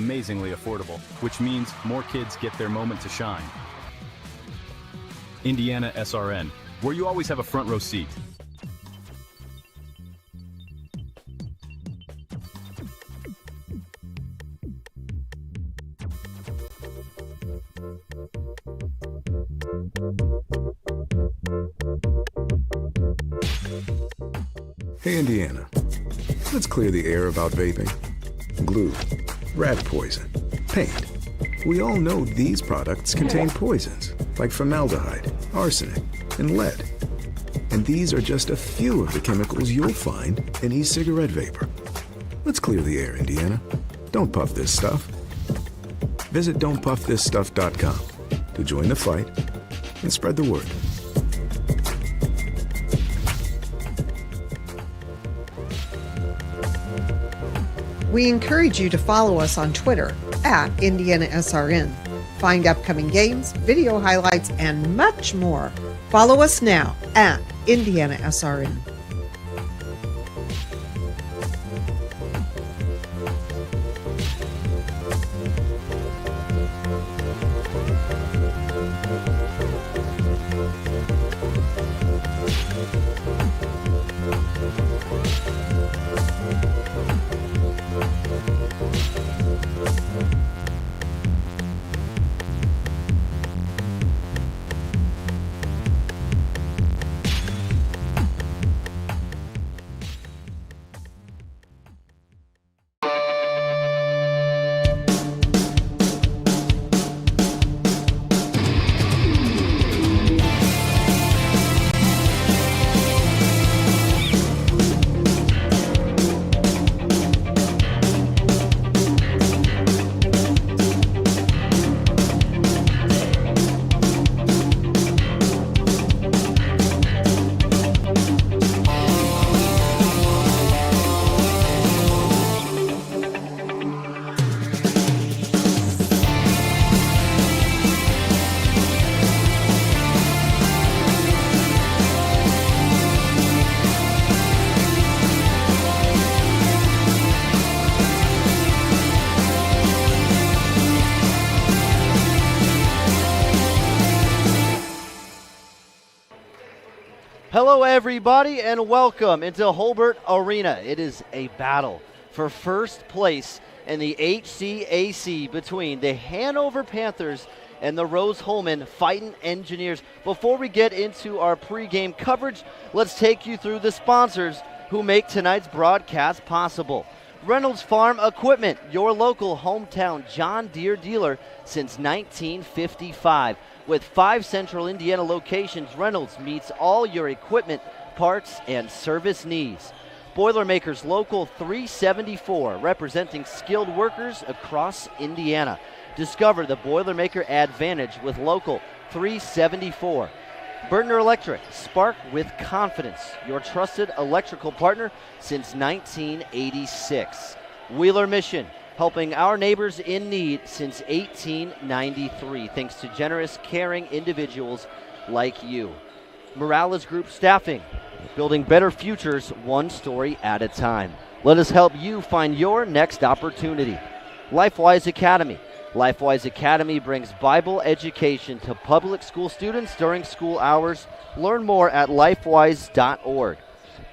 amazingly affordable, which means more kids get their moment to shine. IndianaSRN, where you always have a front row seat. Hey Indiana, let's clear the air about vaping. Glue, rat poison, paint. We all know these products contain poisons like formaldehyde, arsenic, and lead. And these are just a few of the chemicals you'll find in e-cigarette vapor. Let's clear the air, Indiana. Don't puff this stuff. Visit don'tpuffthisstuff.com to join the fight and spread the word. We encourage you to follow us on Twitter at IndianaSRN. Find upcoming games, video highlights, and much more. Follow us now at IndianaSRN. Hello everybody and welcome into Hobart Arena. It is a battle for first place in the HCAC between the Hanover Panthers and the Rose-Hulman Fightin' Engineers. Before we get into our pregame coverage, let's take you through the sponsors who make tonight's broadcast possible. Reynolds Farm Equipment, your local hometown John Deere dealer since 1955. With 5 central Indiana locations, Reynolds meets all your equipment, parts, and service needs. Boilermakers Local 374, representing skilled workers across Indiana. Discover the Boilermaker advantage with Local 374. Burtner Electric, spark with confidence, your trusted electrical partner since 1986. Wheeler Mission, helping our neighbors in need since 1893, thanks to generous, caring individuals like you. Morales Group Staffing, building better futures one story at a time. Let us help you find your next opportunity. LifeWise Academy. LifeWise Academy brings Bible education to public school students during school hours. Learn more at lifewise.org.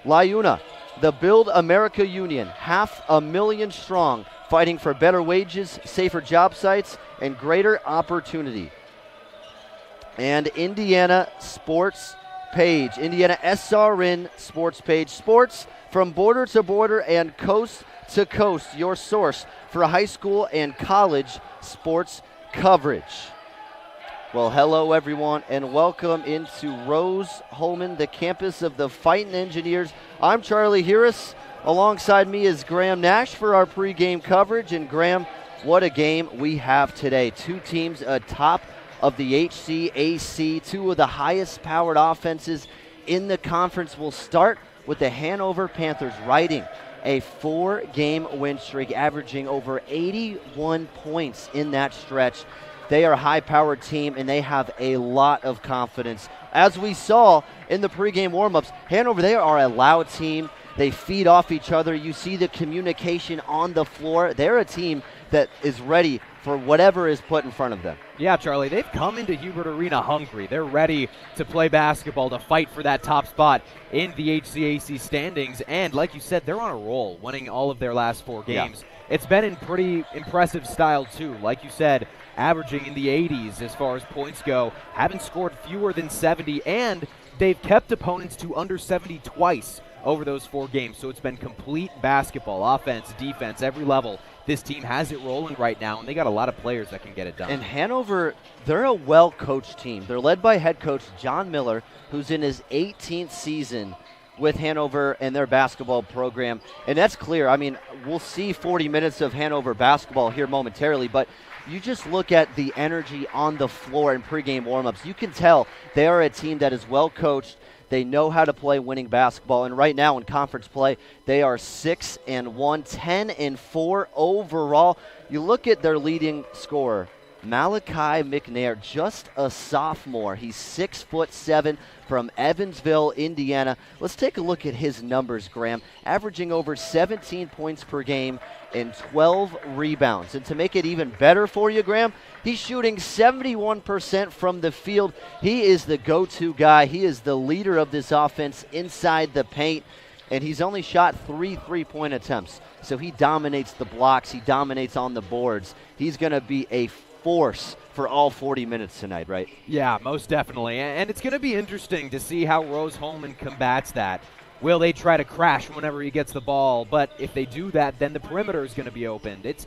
LiUNA, the Build America Union, 500,000 strong, fighting for better wages, safer job sites, and greater opportunity. And Indiana Sports Page, IndianaSRN Sports Page. Sports from border to border and coast to coast, your source for high school and college sports coverage. Well, hello everyone, and welcome into Rose-Hulman, the campus of the Fightin' Engineers. I'm Charlie Harris. Alongside me is Graham Nash for our pregame coverage. And Graham, what a game we have today. 2 teams atop of the HCAC, 2 of the highest powered offenses in the conference. We'll start with the Hanover Panthers riding a 4-game win streak, averaging over 81 points in that stretch. They are a high-powered team, and they have a lot of confidence. As we saw in the pregame warm-ups, Hanover, they are a loud team. They feed off each other. You see the communication on the floor. They're a team that is ready for whatever is put in front of them. Yeah, Charlie, they've come into Hubert Arena hungry. They're ready to play basketball, to fight for that top spot in the HCAC standings. And like you said, they're on a roll, winning all of their last 4 games. Yeah. It's been in pretty impressive style, too. Like you said, averaging in the 80s as far as points go, haven't scored fewer than 70, and they've kept opponents to under 70 twice over those 4 games. So it's been complete basketball, offense, defense, every level. This team has it rolling right now, and they got a lot of players that can get it done. And Hanover, they're a well-coached team. They're led by head coach John Miller, who's in his 18th season with Hanover and their basketball program. And that's clear. I mean, we'll see 40 minutes of Hanover basketball here momentarily, but you just look at the energy on the floor in pregame warmups. You can tell they are a team that is well-coached. They know how to play winning basketball, and right now in conference play, they are 6-1, 10-4 overall. You look at their leading scorer, Malachi McNair, just a sophomore. He's 6'7" from Evansville, Indiana. Let's take a look at his numbers, Graham. Averaging over 17 points per game and 12 rebounds. And to make it even better for you, Graham, he's shooting 71% from the field. He is the go-to guy. He is the leader of this offense inside the paint. And he's only shot 3 3-point attempts. So he dominates the blocks. He dominates on the boards. He's going to be a force for all 40 minutes tonight, right? Yeah, most definitely. And it's going to be interesting to see how Rose-Hulman combats that. Will they try to crash whenever he gets the ball? But if they do that, then the perimeter is going to be opened. It's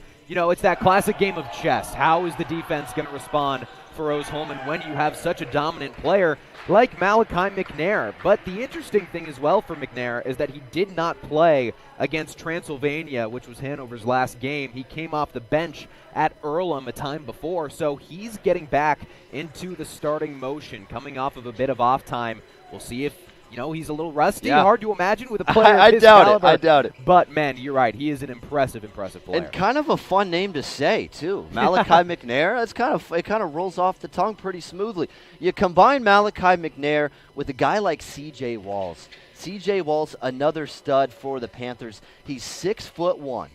that classic game of chess. How is the defense going to respond for Rose-Hulman when you have such a dominant player like Malachi McNair? But the interesting thing as well for McNair is that he did not play against Transylvania, which was Hanover's last game. He came off the bench at Earlham a time before, so he's getting back into the starting motion, coming off of a bit of off time. We'll see if he's a little rusty. Yeah. Hard to imagine with a player of his caliber. I doubt it. But, man, you're right. He is an impressive player. And kind of a fun name to say, too. Malachi McNair. It kind of rolls off the tongue pretty smoothly. You combine Malachi McNair with a guy like C.J. Walls. C.J. Walls, another stud for the Panthers. He's 6'1",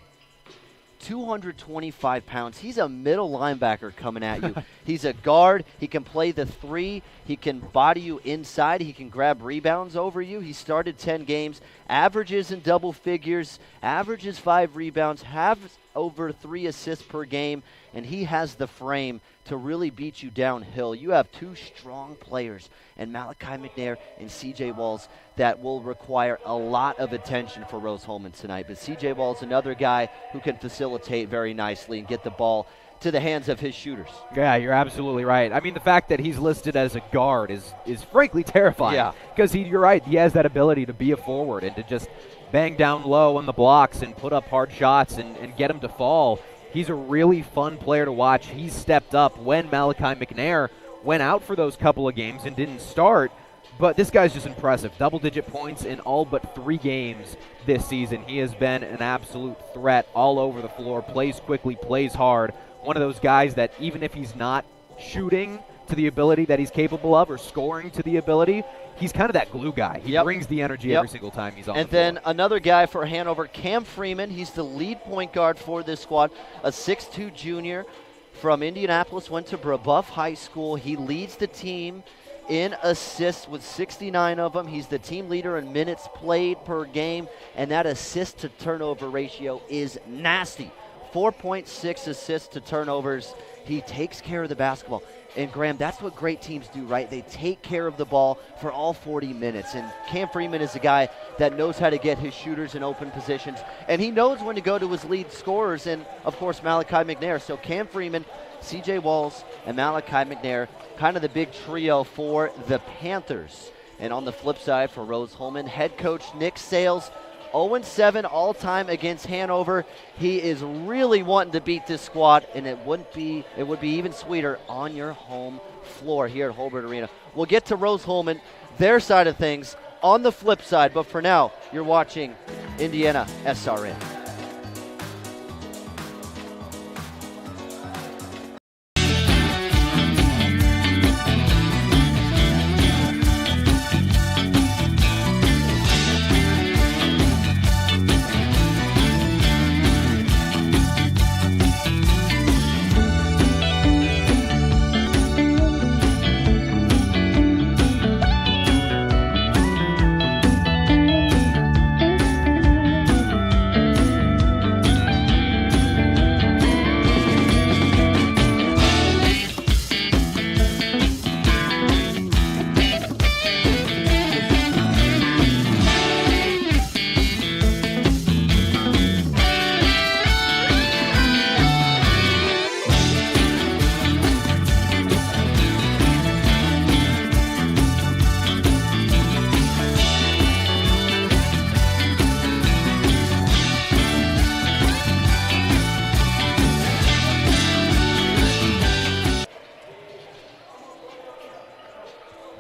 225 pounds. He's a middle linebacker coming at you. He's a guard. He can play the 3. He can body you inside. He can grab rebounds over you. He started 10 games, averages in double figures, averages 5 rebounds, has over 3 assists per game, and he has the frame to really beat you downhill. You have 2 strong players, and Malachi McNair and C.J. Walls, that will require a lot of attention for Rose-Hulman tonight. But C.J. Walls, another guy who can facilitate very nicely and get the ball to the hands of his shooters. Yeah, you're absolutely right. I mean, the fact that he's listed as a guard is frankly terrifying. Yeah. Because you're right, he has that ability to be a forward and to just bang down low on the blocks and put up hard shots and get him to fall. He's a really fun player to watch. He's stepped up when Malachi McNair went out for those couple of games and didn't start. But this guy's just impressive. Double-digit points in all but 3 games this season. He has been an absolute threat all over the floor, plays quickly, plays hard. One of those guys that even if he's not shooting to the ability that he's capable of or scoring to the ability, he's kind of that glue guy. He brings the energy every single time he's on the floor. And then another guy for Hanover, Cam Freeman. He's the lead point guard for this squad, a 6'2" junior from Indianapolis, went to Brebeuf High School. He leads the team in assists with 69 of them. He's the team leader in minutes played per game, and that assist to turnover ratio is nasty. 4.6 assists to turnovers. He takes care of the basketball. And, Graham, that's what great teams do, right? They take care of the ball for all 40 minutes. And Cam Freeman is a guy that knows how to get his shooters in open positions. And he knows when to go to his lead scorers and, of course, Malachi McNair. So Cam Freeman, C.J. Walls, and Malachi McNair, kind of the big trio for the Panthers. And on the flip side for Rose-Hulman, head coach Nick Sales, 0-7 all-time against Hanover. He is really wanting to beat this squad, and it would be even sweeter on your home floor here at Hobart Arena. We'll get to Rose-Hulman, their side of things, on the flip side. But for now, you're watching IndianaSRN.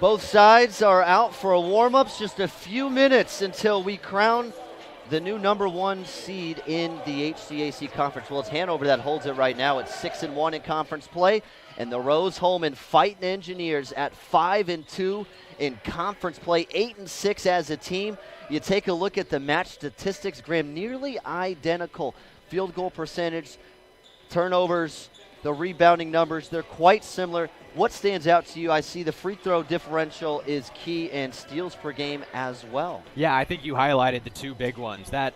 Both sides are out for a warm-ups. Just a few minutes until we crown the new number 1 seed in the HCAC conference. Well, it's Hanover that holds it right now. It's 6-1 in conference play, and the Rose-Hulman Fighting Engineers at 5-2 in conference play, 8-6 as a team. You take a look at the match statistics, Graham, nearly identical. Field goal percentage, turnovers, the rebounding numbers, they're quite similar. What stands out to you? I see the free throw differential is key and steals per game as well. Yeah, I think you highlighted the two big ones. That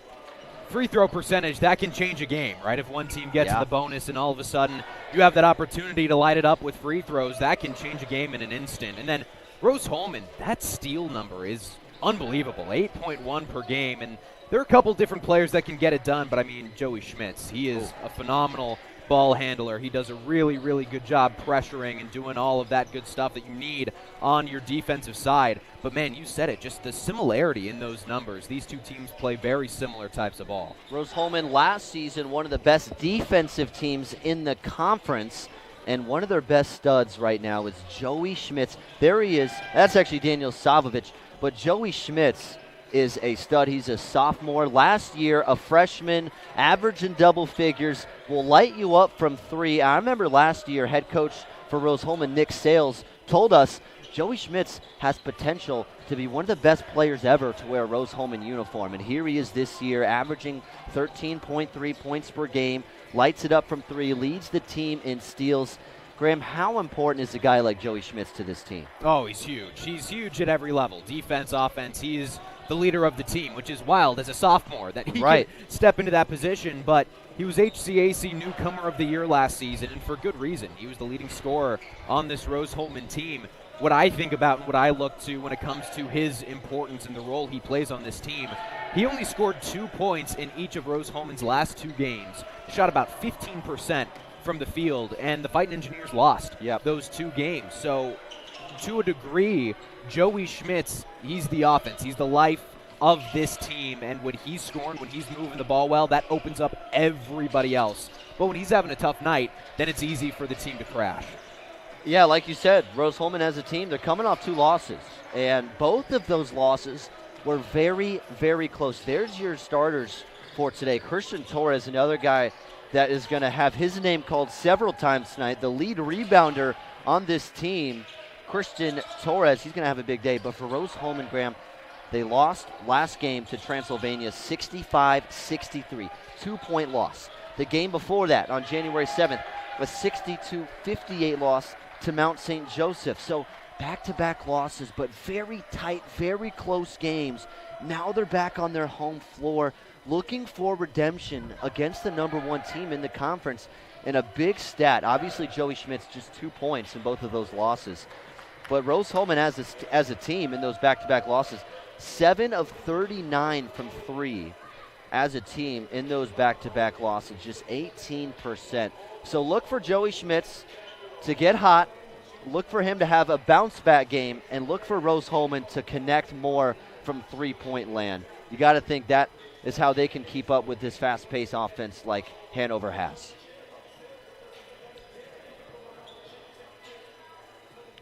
free throw percentage, that can change a game, right? If one team gets the bonus and all of a sudden you have that opportunity to light it up with free throws, that can change a game in an instant. And then Rose-Hulman, that steal number is unbelievable, 8.1 per game. And there are a couple different players that can get it done, but I mean, Joey Schmitz, he is a phenomenal ball handler. He does a really, really good job pressuring and doing all of that good stuff that you need on your defensive side. But man, you said it, just the similarity in those numbers. These two teams play very similar types of ball. Rose-Hulman last season, one of the best defensive teams in the conference, and one of their best studs right now is Joey Schmitz. There he is. That's actually Daniel Savovich, but Joey Schmitz is a stud. He's a sophomore. Last year, a freshman, average in double figures, will light you up from 3. I remember last year, head coach for Rose-Hulman, Nick Sales, told us Joey Schmitz has potential to be one of the best players ever to wear a Rose-Hulman uniform. And here he is this year, averaging 13.3 points per game, lights it up from 3, leads the team in steals. Graham, how important is a guy like Joey Schmitz to this team? Oh, he's huge. He's huge at every level. Defense, offense. He's the leader of the team, which is wild as a sophomore that he can step into that position. But he was HCAC Newcomer of the Year last season, and for good reason. He was the leading scorer on this Rose-Hulman team. What I think about and what I look to when it comes to his importance and the role he plays on this team, he only scored 2 points in each of Rose-Hulman's last 2 games. Shot about 15% from the field, and the Fighting Engineers lost those 2 games. So to a degree, Joey Schmitz, he's the offense. He's the life of this team, and when he's scoring, when he's moving the ball well, that opens up everybody else. But when he's having a tough night, then it's easy for the team to crash. Yeah, like you said, Rose-Hulman as a team, they're coming off 2 losses, and both of those losses were very, very close. There's your starters for today. Christian Torres, another guy that is going to have his name called several times tonight, the lead rebounder on this team. Christian Torres, he's going to have a big day. But for Rose-Hulman, Graham, they lost last game to Transylvania 65-63, 2-point loss. The game before that, on January 7th, a 62-58 loss to Mount St. Joseph. So back-to-back losses, but very tight, very close games. Now they're back on their home floor, looking for redemption against the number 1 team in the conference. And a big stat, obviously Joey Schmitz, just 2 points in both of those losses. But Rose-Hulman as a team in those back-to-back losses, 7 of 39 from 3 as a team in those back-to-back losses, just 18%. So look for Joey Schmitz to get hot, look for him to have a bounce-back game, and look for Rose-Hulman to connect more from 3-point land. You got to think that is how they can keep up with this fast-paced offense like Hanover has.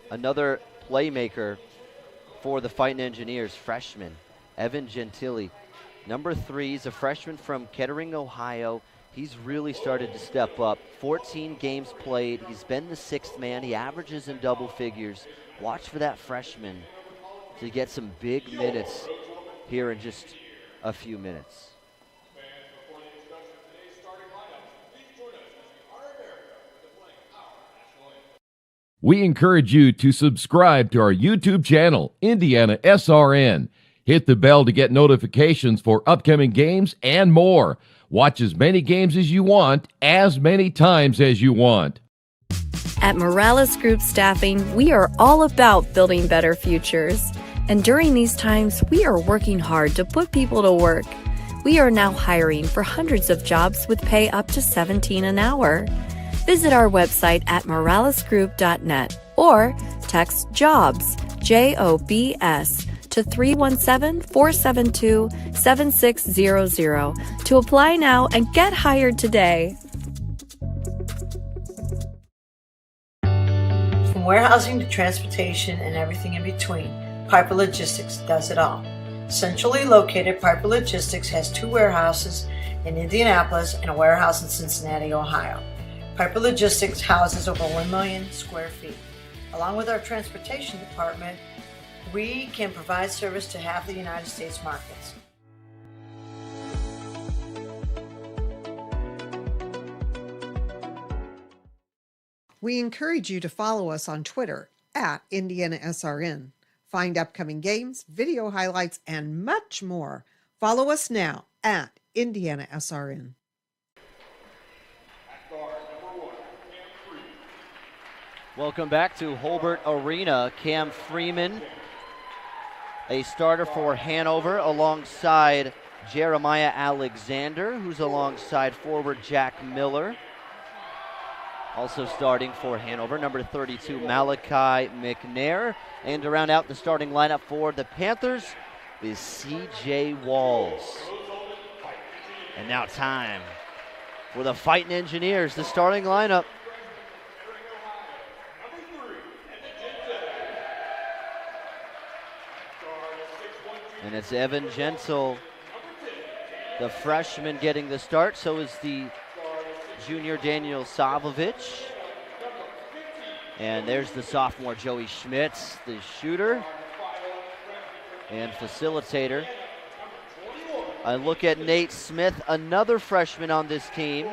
Another playmaker for the Fighting Engineers, freshman Evan Gentili. Number 3 is a freshman from Kettering, Ohio. He's really started to step up. 14 games played. He's been the 6th man. He averages in double figures. Watch for that freshman to get some big minutes here in just a few minutes. We encourage you to subscribe to our YouTube channel, IndianaSRN. Hit the bell to get notifications for upcoming games and more. Watch as many games as you want, as many times as you want. At Morales Group Staffing, we are all about building better futures. And during these times, we are working hard to put people to work. We are now hiring for hundreds of jobs with pay up to $17 an hour. Visit our website at moralesgroup.net or text JOBS, JOBS, to 317-472-7600 to apply now and get hired today. warehousing to transportation and everything in between, Piper Logistics does it all. Centrally located, Piper Logistics has 2 warehouses in Indianapolis and a warehouse in Cincinnati, Ohio. Piper Logistics houses over 1 million square feet. Along with our transportation department, we can provide service to half the United States markets. We encourage you to follow us on Twitter at IndianaSRN. Find upcoming games, video highlights, and much more. Follow us now at IndianaSRN. Welcome back to Hobart Arena. Cam Freeman, a starter for Hanover, alongside Jeremiah Alexander, who's alongside forward Jack Miller. Also starting for Hanover, number 32, Malachi McNair. And to round out the starting lineup for the Panthers is C.J. Walls. And now time for the Fighting Engineers, the starting lineup. And it's Evan Gentle, the freshman, getting the start. So is the junior Daniel Savovich. And there's the sophomore Joey Schmitz, the shooter and facilitator. I look at Nate Smith, another freshman on this team.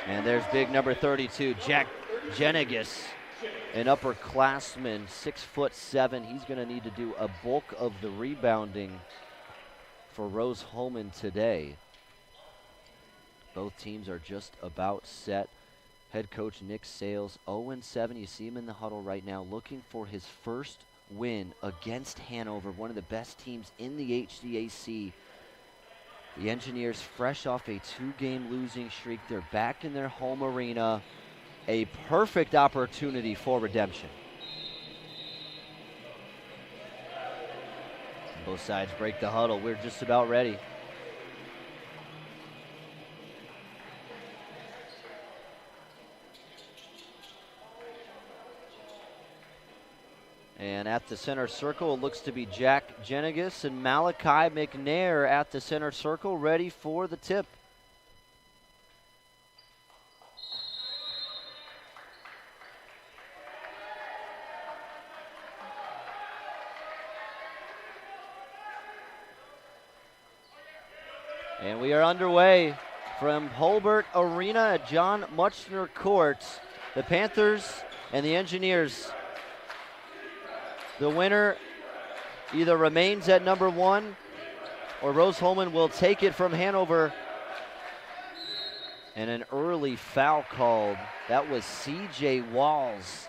And there's big number 32, Jack Jenigas, an upperclassman, 6'7". He's going to need to do a bulk of the rebounding for Rose-Hulman today. Both teams are just about set. Head coach Nick Sales, 0-7. You see him in the huddle right now, looking for his first win against Hanover, one of the best teams in the HCAC. The Engineers, fresh off a 2-game losing streak, they're back in their home arena. A perfect opportunity for redemption. Both sides break the huddle. We're just about ready. And at the center circle, it looks to be Jack Jenigas and Malachi McNair at the center circle, ready for the tip. And we are underway from Hobart Arena at John Muchner Court. The Panthers and the Engineers. The winner either remains at number 1 or Rose-Hulman will take it from Hanover. And an early foul called. That was C.J. Walls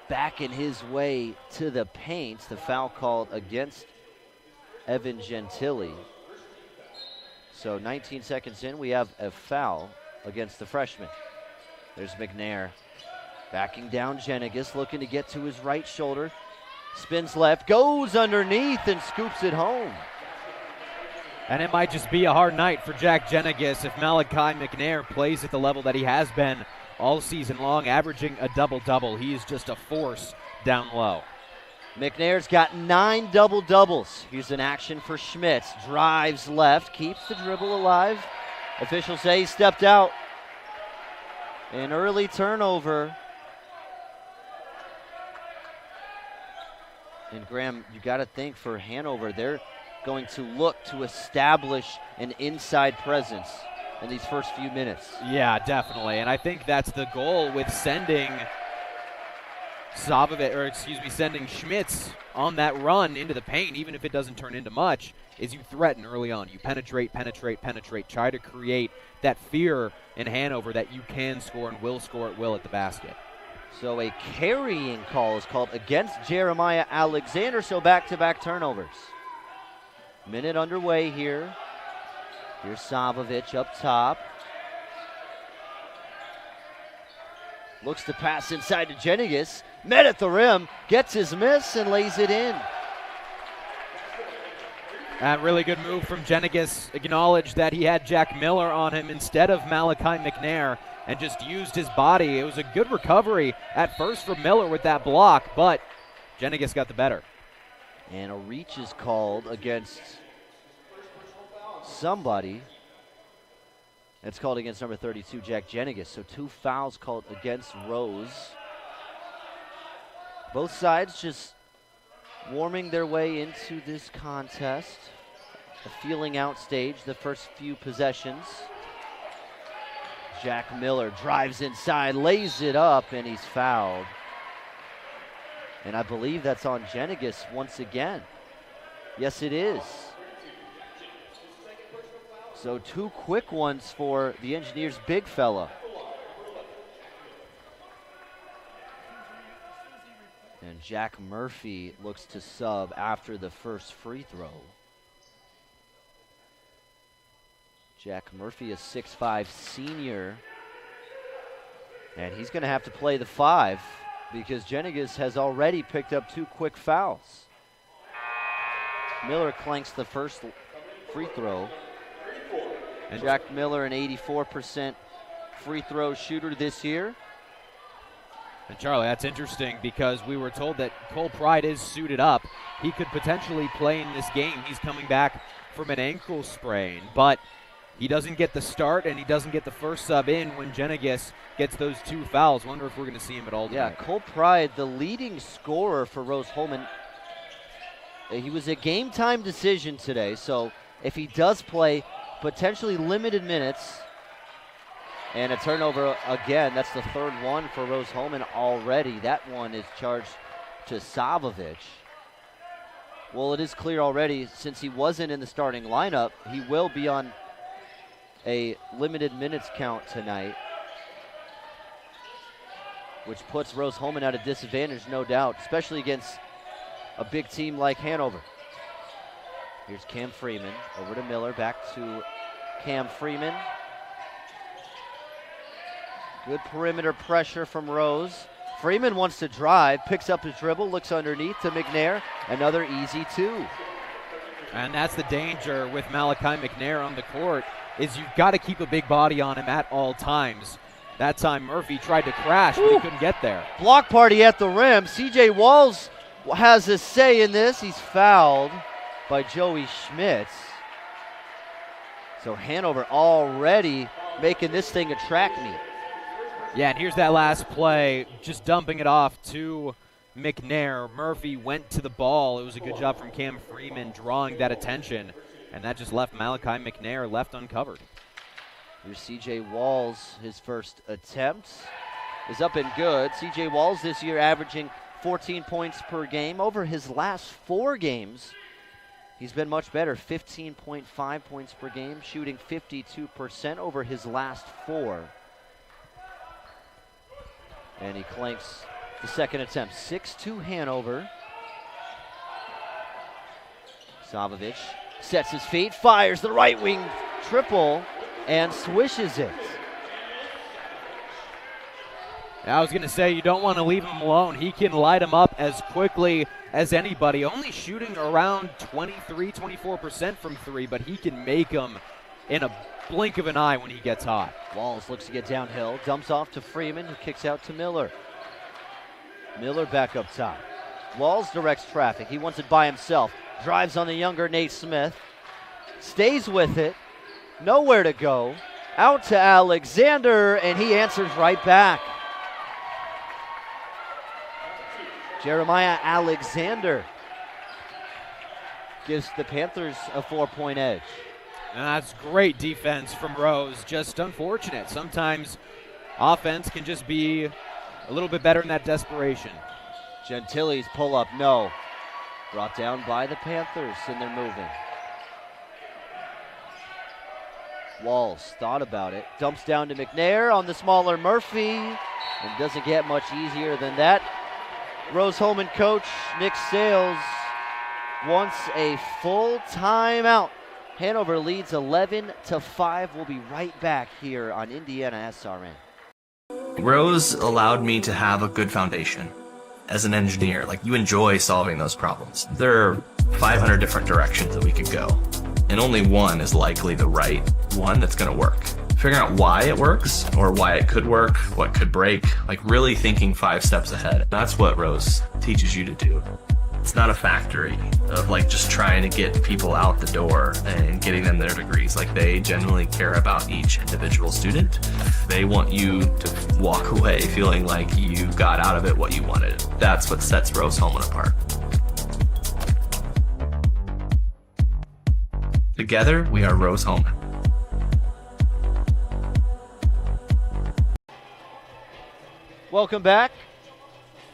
backing his way to the paint. The foul called against Evan Gentili. So 19 seconds in, we have a foul against the freshman. There's McNair backing down Jenigas, looking to get to his right shoulder. Spins left, goes underneath, and scoops it home. And it might just be a hard night for Jack Jenigas if Malachi McNair plays at the level that he has been all season long, averaging a double-double. He is just a force down low. McNair's got 9 double-doubles. Here's an action for Schmitz. Drives left, keeps the dribble alive. Officials say he stepped out. An early turnover. And Graham, you got to think for Hanover, they're going to look to establish an inside presence in these first few minutes. Yeah, definitely. And I think that's the goal with sending sending Schmitz on that run into the paint, even if it doesn't turn into much, is you threaten early on. You penetrate, try to create that fear in Hanover that you can score and will score at will at the basket. So a carrying call is called against Jeremiah Alexander, so back-to-back turnovers. Minute underway here. Here's Savovich up top. Looks to pass inside to Jenigas. Met at the rim, gets his miss and lays it in. Really good move from Jenigas. Acknowledged that he had Jack Miller on him instead of Malachi McNair and just used his body. It was a good recovery at first for Miller with that block, but Jenigas got the better. And a reach is called against somebody. It's called against number 32, Jack Jenigas. So 2 fouls called against Rose. Both sides just warming their way into this contest. A feeling out stage, the first few possessions. Jack Miller drives inside, lays it up, and he's fouled. And I believe that's on Jenigas once again. Yes, it is. So 2 quick ones for the Engineers' big fella. And Jack Murphy looks to sub after the first free throw. Jack Murphy, a 6'5" senior. And he's going to have to play the 5 because Jenigas has already picked up 2 quick fouls. Miller clanks the first free throw. And Jack Miller, an 84% free throw shooter this year. And Charlie, that's interesting because we were told that Cole Pride is suited up. He could potentially play in this game. He's coming back from an ankle sprain, but he doesn't get the start and he doesn't get the first sub in when Jenigas gets those 2 fouls. Wonder if we're going to see him at all tonight. Yeah, Cole Pride, the leading scorer for Rose-Hulman. He was a game-time decision today, so if he does play potentially limited minutes, and a turnover again, that's the 3rd one for Rose-Hulman already. That one is charged to Savovich. Well, it is clear already, since he wasn't in the starting lineup, he will be on a limited minutes count tonight, which puts Rose-Hulman at a disadvantage, no doubt, especially against a big team like Hanover. Here's Cam Freeman, over to Miller, back to Cam Freeman. Good perimeter pressure from Rose. Freeman wants to drive, picks up his dribble, looks underneath to McNair. Another easy 2. And that's the danger with Malachi McNair on the court, is you've got to keep a big body on him at all times. That time Murphy tried to crash, but he couldn't get there. Block party at the rim. CJ Walls has a say in this. He's fouled by Joey Schmitz. So Hanover already making this thing a track meet. Yeah, and here's that last play, just dumping it off to McNair. Murphy went to the ball. It was a good job from Cam Freeman drawing that attention, and that just left Malachi McNair left uncovered. Here's C.J. Walls. His first attempt is up and good. C.J. Walls this year averaging 14 points per game. Over his last 4 games, he's been much better, 15.5 points per game, shooting 52% over his last 4. And he clanks the second attempt. 6-2 Hanover. Savovich sets his feet, fires the right wing triple, and swishes it. I was going to say, you don't want to leave him alone. He can light him up as quickly as anybody. Only shooting around 23, 24% from 3, but he can make them in a blink of an eye when he gets hot. Walls looks to get downhill, dumps off to Freeman, who kicks out to Miller. Miller back up top. Walls directs traffic. He wants it by himself. Drives on the younger Nate Smith. Stays with it. Nowhere to go. Out to Alexander, and he answers right back. Jeremiah Alexander gives the Panthers a 4-point edge. And that's great defense from Rose. Just unfortunate. Sometimes offense can just be a little bit better in that desperation. Gentili's pull up, no. Brought down by the Panthers, and they're moving. Walls thought about it. Dumps down to McNair on the smaller Murphy, and doesn't get much easier than that. Rose-Hulman coach Nick Sales wants a full timeout. Hanover leads 11-5. We'll be right back here on IndianaSRN. Rose allowed me to have a good foundation as an engineer. Like, you enjoy solving those problems. There are 500 different directions that we could go, and only one is likely the right one that's going to work. Figuring out why it works or why it could work, what could break, like really thinking 5 steps ahead. That's what Rose teaches you to do. It's not a factory of like just trying to get people out the door and getting them their degrees. Like they genuinely care about each individual student. They want you to walk away feeling like you got out of it what you wanted. That's what sets Rose Holman apart. Together, we are Rose Holman. Welcome back.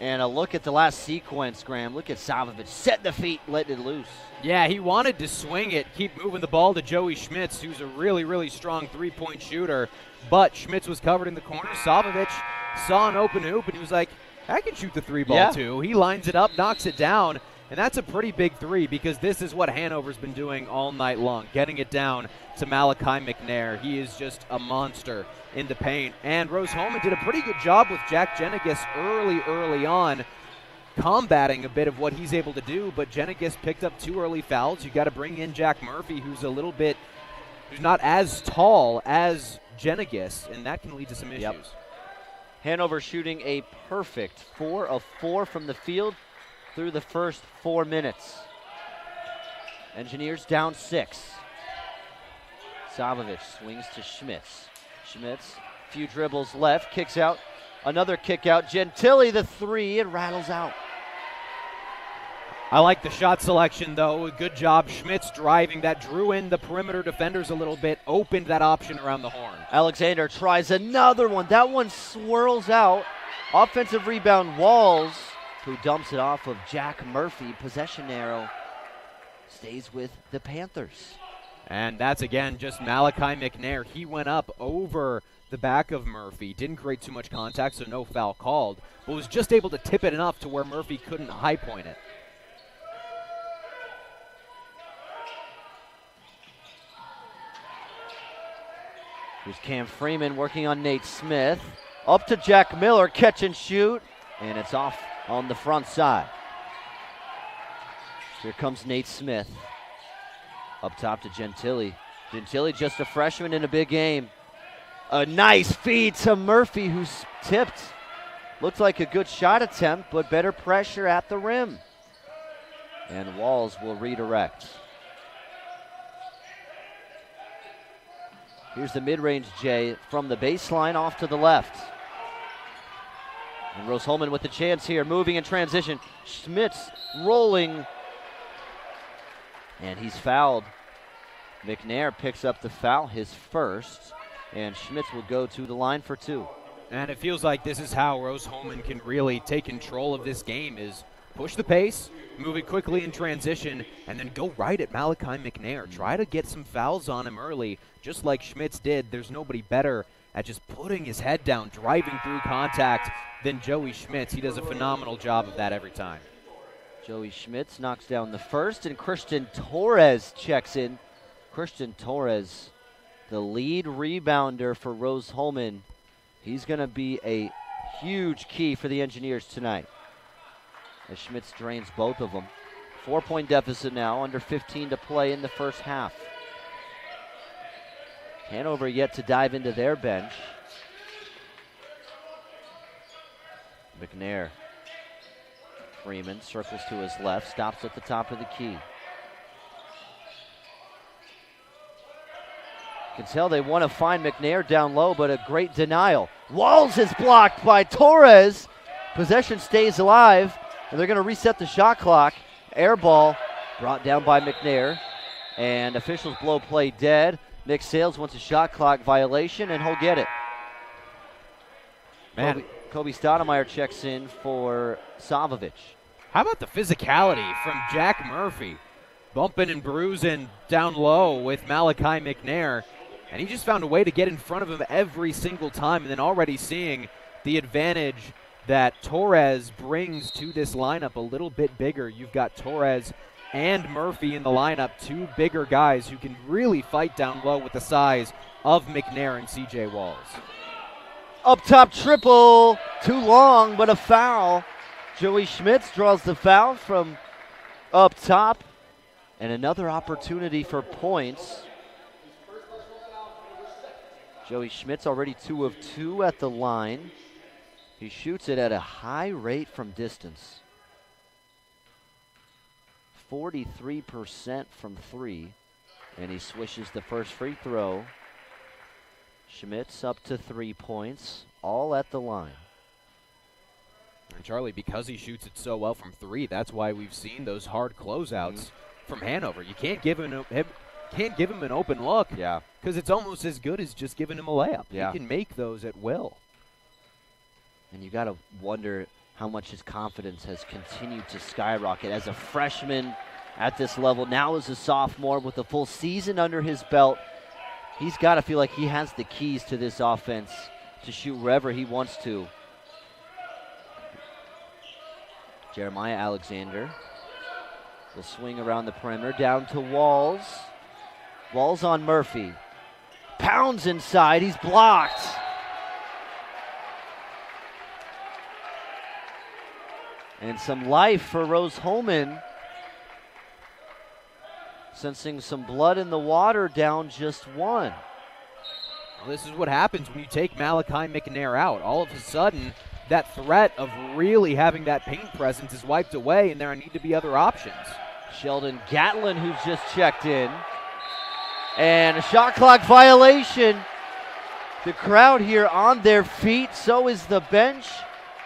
And a look at the last sequence, Graham. Look at Savovich setting the feet, letting it loose. Yeah, he wanted to swing it, keep moving the ball to Joey Schmitz, who's a really, really strong three-point shooter. But Schmitz was covered in the corner. Savovich saw an open hoop, and he was like, I can shoot the three ball too. He lines it up, knocks it down, and that's a pretty big three because this is what Hanover's been doing all night long, getting it down to Malachi McNair. He is just a monster in the paint. And Rose Holman did a pretty good job with Jack Jenegis early on, combating a bit of what he's able to do, but Jenegis picked up 2 early fouls. You got to bring in Jack Murphy, who's not as tall as Jenegis, and that can lead to some issues. Yep. Hanover shooting a perfect 4 of 4 from the field through the first 4 minutes. Engineers down 6. Savovich swings to Schmitz. Schmitz, few dribbles left, kicks out. Another kick out. Gentili, the 3, it rattles out. I like the shot selection, though. Good job. Schmitz driving that, drew in the perimeter defenders a little bit, opened that option around the horn. Alexander tries another one. That one swirls out. Offensive rebound, Walls, who dumps it off of Jack Murphy. Possession arrow stays with the Panthers. And that's, again, just Malachi McNair. He went up over the back of Murphy. Didn't create too much contact, so no foul called. But was just able to tip it enough to where Murphy couldn't high point it. Here's Cam Freeman working on Nate Smith. Up to Jack Miller, catch and shoot. And it's off on the front side. Here comes Nate Smith. Up top to Gentili. Gentili just a freshman in a big game. A nice feed to Murphy, who's tipped. Looks like a good shot attempt, but better pressure at the rim. And Walls will redirect. Here's the mid-range J from the baseline off to the left. And Rose Holman with the chance here, moving in transition. Schmitz rolling. And he's fouled. McNair picks up the foul, his first, and Schmitz will go to the line for 2. And it feels like this is how Rose Holman can really take control of this game, is push the pace, move it quickly in transition, and then go right at Malachi McNair. Try to get some fouls on him early, just like Schmitz did. There's nobody better at just putting his head down, driving through contact than Joey Schmitz. He does a phenomenal job of that every time. Joey Schmitz knocks down the first, and Christian Torres checks in. Christian Torres, the lead rebounder for Rose Holman. He's going to be a huge key for the Engineers tonight, as Schmitz drains both of them. 4-point deficit now, under 15 to play in the first half. Hanover yet to dive into their bench. McNair. Freeman circles to his left, stops at the top of the key. You can tell they want to find McNair down low, but a great denial. Walls is blocked by Torres. Possession stays alive, and they're going to reset the shot clock. Air ball brought down by McNair, and officials blow play dead. Nick Sales wants a shot clock violation, and he'll get it. Man, Kobe Stoudemire checks in for Savovich. How about the physicality from Jack Murphy? Bumping and bruising down low with Malachi McNair. And he just found a way to get in front of him every single time. And then already seeing the advantage that Torres brings to this lineup a little bit bigger. You've got Torres and Murphy in the lineup, 2 bigger guys who can really fight down low with the size of McNair and CJ Walls. Up top triple, too long, but a foul. Joey Schmitz draws the foul from up top. And another opportunity for points. Joey Schmidt's already 2 of 2 at the line. He shoots it at a high rate from distance. 43% from 3. And he swishes the first free throw. Schmidt's up to 3 points, all at the line. And Charlie, because he shoots it so well from 3, that's why we've seen those hard closeouts from Hanover. You can't give him an open look. Yeah. Because it's almost as good as just giving him a layup. Yeah. He can make those at will. And you got to wonder how much his confidence has continued to skyrocket as a freshman at this level. Now as a sophomore with a full season under his belt, he's got to feel like he has the keys to this offense to shoot wherever he wants to. Jeremiah Alexander will swing around the perimeter, down to Walls. Walls on Murphy. Pounds inside, he's blocked. And some life for Rose Holman. Sensing some blood in the water, down just 1. Well, this is what happens when you take Malachi McNair out. All of a sudden, that threat of really having that paint presence is wiped away, and there need to be other options. Sheldon Gatlin, who's just checked in. And a shot clock violation. The crowd here on their feet, so is the bench.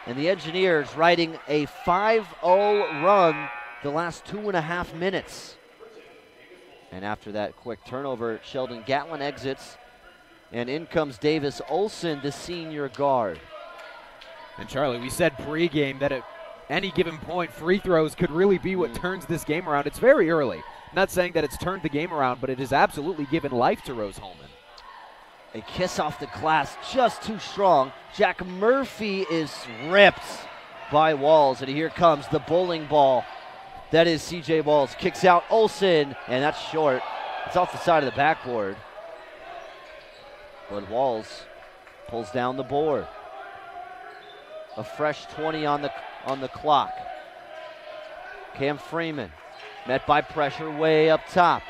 And the Engineers riding a 5-0 run the last 2.5 minutes. And after that quick turnover, Sheldon Gatlin exits. And in comes Davis Olson, the senior guard. And Charlie, we said pregame that at any given point, free throws could really be what turns this game around. It's very early. Not saying that it's turned the game around, but it has absolutely given life to Rose Holman. A kiss off the glass, just too strong. Jack Murphy is ripped by Walls, and here comes the bowling ball. That is CJ Walls. Kicks out Olsen, and that's short. It's off the side of the backboard. But Walls pulls down the board. A fresh 20 on the clock. Cam Freeman met by pressure way up top.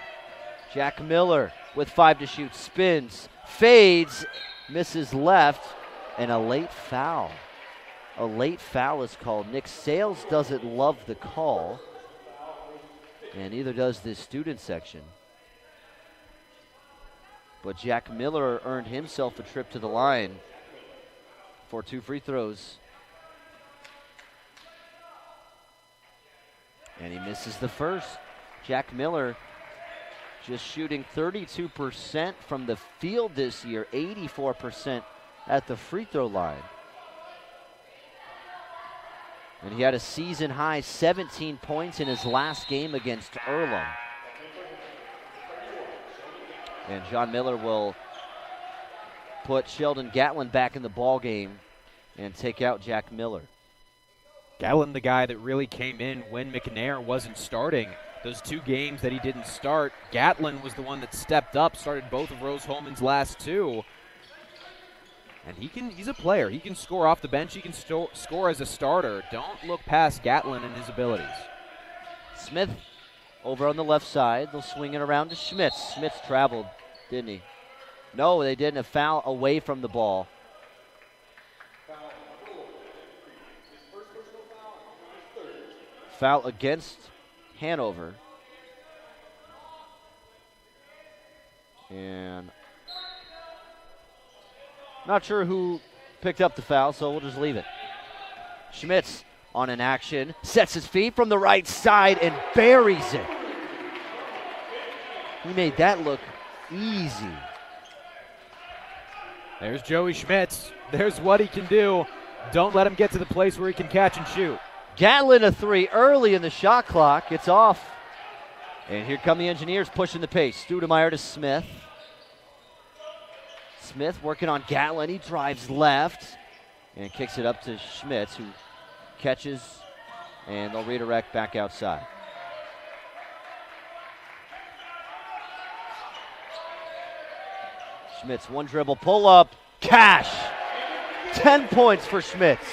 Jack Miller with 5 to shoot, spins, fades, misses left, and a late foul. A late foul is called. Nick Sales doesn't love the call, and neither does the student section. But Jack Miller earned himself a trip to the line for 2 free throws. And he misses the first. Jack Miller just shooting 32% from the field this year, 84% at the free throw line. And he had a season-high 17 points in his last game against Earlham. And John Miller will put Sheldon Gatlin back in the ball game and take out Jack Miller. Gatlin, the guy that really came in when McNair wasn't starting. Those 2 games that he didn't start, Gatlin was the one that stepped up, started both of Rose Holman's last 2. And he's a player. He can score off the bench. He can score as a starter. Don't look past Gatlin and his abilities. Smith over on the left side. They'll swing it around to Schmitz. Schmitz traveled, didn't he? No, they didn't. A foul away from the ball. Foul against Hanover. And not sure who picked up the foul, so we'll just leave it. Schmitz on an action, sets his feet from the right side and buries it. He made that look easy. There's Joey Schmitz. There's what he can do. Don't let him get to the place where he can catch and shoot. Gatlin a 3 early in the shot clock. It's off. And here come the Engineers pushing the pace. Studemeyer to Smith. Smith working on Gatlin. He drives left and kicks it up to Schmitz, who catches, and they'll redirect back outside. Schmitz, 1 dribble, pull up, cash. 10 points for Schmitz.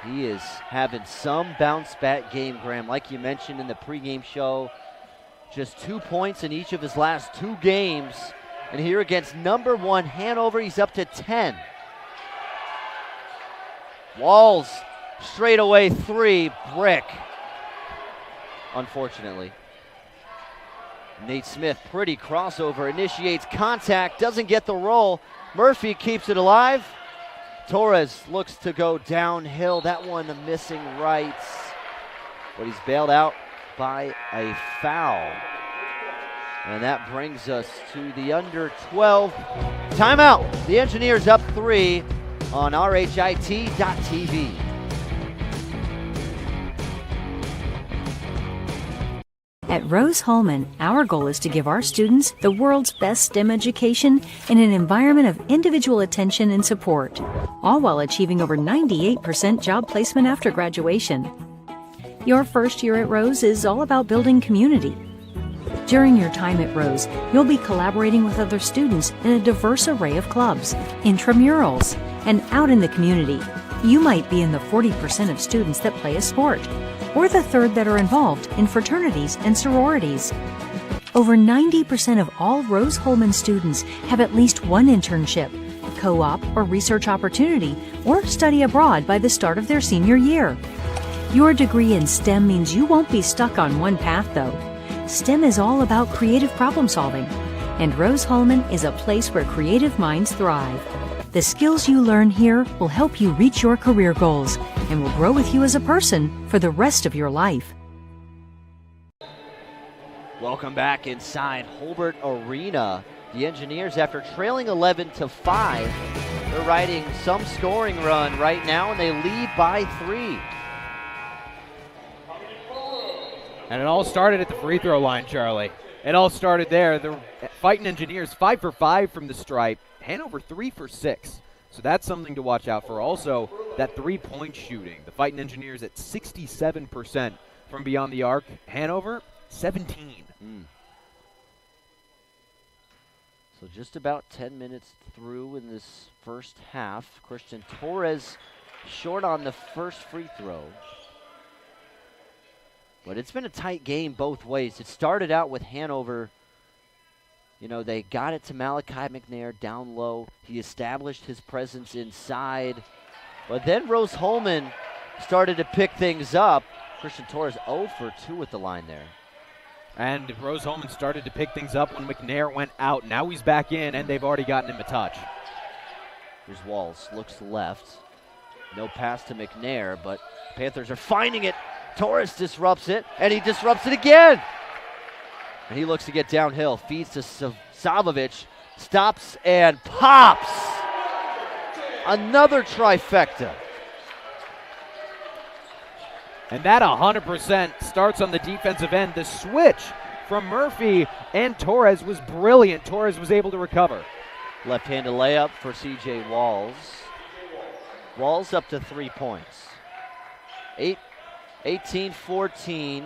He is having some bounce back game, Graham. Like you mentioned in the pregame show, just 2 points in each of his last 2 games. And here against number 1 Hanover, he's up to 10. Walls, straightaway 3, brick. Unfortunately. Nate Smith, pretty crossover, initiates contact, doesn't get the roll. Murphy keeps it alive. Torres looks to go downhill. That one the missing rights. But he's bailed out by a foul. And that brings us to the under 12 timeout. The Engineers up 3 on RHIT.TV. At Rose-Hulman, our goal is to give our students the world's best STEM education in an environment of individual attention and support, all while achieving over 98% job placement after graduation. Your first year at Rose is all about building community. During your time at Rose, you'll be collaborating with other students in a diverse array of clubs, intramurals, and out in the community. You might be in the 40% of students that play a sport, or the third that are involved in fraternities and sororities. Over 90% of all Rose-Hulman students have at least one internship, co-op or research opportunity, or study abroad by the start of their senior year. Your degree in STEM means you won't be stuck on one path, though. STEM is all about creative problem solving, and Rose-Hulman is a place where creative minds thrive. The skills you learn here will help you reach your career goals and will grow with you as a person for the rest of your life. Welcome back inside Hobart Arena. The Engineers, after trailing 11-5, they're riding some scoring run right now, and they lead by 3. And it all started at the free throw line, Charlie. It all started there. The Fighting Engineers 5 for 5 from the stripe. Hanover 3 for 6. So that's something to watch out for. Also, that three-point shooting. The Fighting Engineers at 67% from beyond the arc. Hanover, 17. So just about 10 minutes through in this first half. Christian Torres short on the first free throw. But it's been a tight game both ways. It started out with Hanover. You know, they got it to Malachi McNair down low. He established his presence inside. But then Rose-Hulman started to pick things up. Christian Torres 0 for 2 at the line there. And Rose-Hulman started to pick things up when McNair went out. Now he's back in, and they've already gotten him a touch. Here's Walls, looks left. No pass to McNair, but Panthers are finding it. Torres disrupts it, and he disrupts it again. And he looks to get downhill, feeds to Savovich, stops and pops. Another trifecta. And that 100% starts on the defensive end. The switch from Murphy and Torres was brilliant. Torres was able to recover. Left-handed layup for C.J. Walls. Walls up to 3 points. 18-14.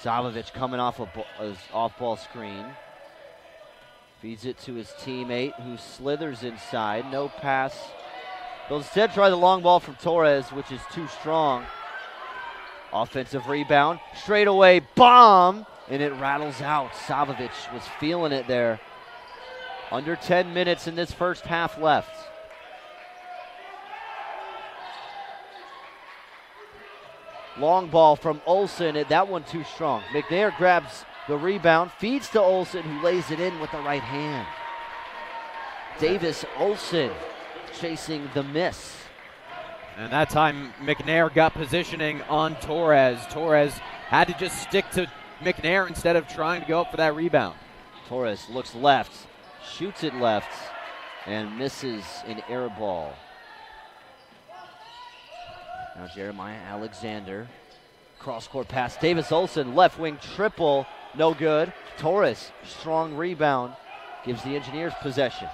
Savovich coming off an off-ball screen. Feeds it to his teammate who slithers inside. No pass. They'll instead try the long ball from Torres, which is too strong. Offensive rebound. Straightaway bomb, and it rattles out. Savovich was feeling it there. Under 10 minutes in this first half left. Long ball from Olsen, and that one too strong. McNair grabs the rebound, feeds to Olsen, who lays it in with the right hand. Davis Olsen chasing the miss. And that time, McNair got positioning on Torres. Torres had to just stick to McNair instead of trying to go up for that rebound. Torres looks left, shoots it left, and misses an air ball. Now Jeremiah Alexander, cross-court pass. Davis Olsen, left wing triple, no good. Torres, strong rebound, gives the Engineers possession.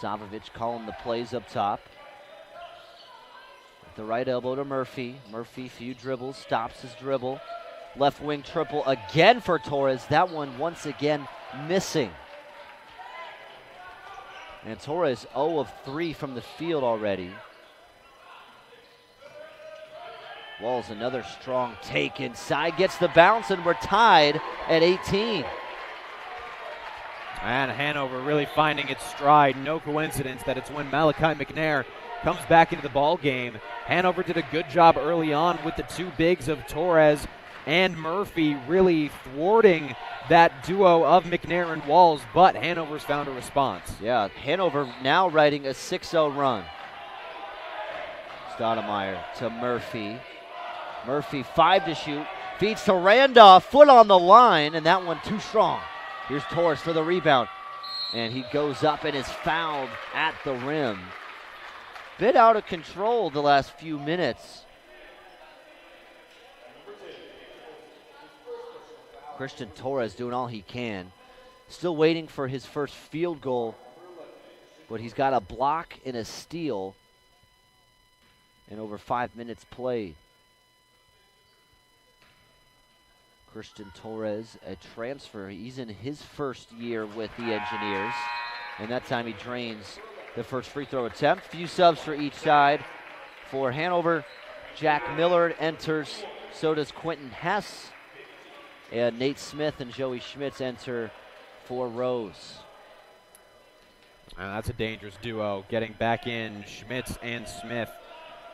Savovich calling the plays up top. With the right elbow to Murphy. Murphy, few dribbles, stops his dribble. Left wing triple again for Torres. That one once again missing. And Torres 0 of 3 from the field already. Walls another strong take inside, gets the bounce, and we're tied at 18. And Hanover really finding its stride. No coincidence that it's when Malachi McNair comes back into the ball game. Hanover did a good job early on with the two bigs of Torres and Murphy, really thwarting that duo of McNair and Walls, but Hanover's found a response. Yeah, Hanover now riding a 6-0 run. Stoudemire to Murphy. Murphy 5 to shoot, feeds to Randolph, foot on the line, and that one too strong. Here's Torres for the rebound, and he goes up and is fouled at the rim. Bit out of control the last few minutes. Christian Torres doing all he can. Still waiting for his first field goal, but he's got a block and a steal in over 5 minutes played. Christian Torres, a transfer. He's in his first year with the Engineers, and that time he drains the first free throw attempt. Few subs for each side. For Hanover, Jack Millard enters. So does Quentin Hess. And Nate Smith and Joey Schmitz enter for Rose. That's a dangerous duo. Getting back in, Schmitz and Smith.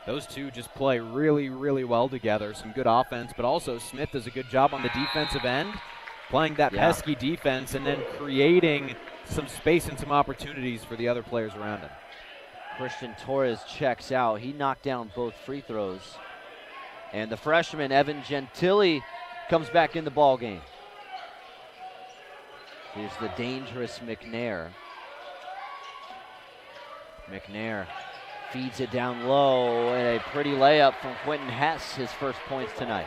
Those two just play really, really well together. Some good offense, but also Smith does a good job on the defensive end, playing that pesky defense and then creating some space and some opportunities for the other players around him. Christian Torres checks out. He knocked down both free throws. And the freshman, Evan Gentili, comes back in the ball game. Here's the dangerous McNair. McNair feeds it down low, and a pretty layup from Quentin Hess, his first points tonight.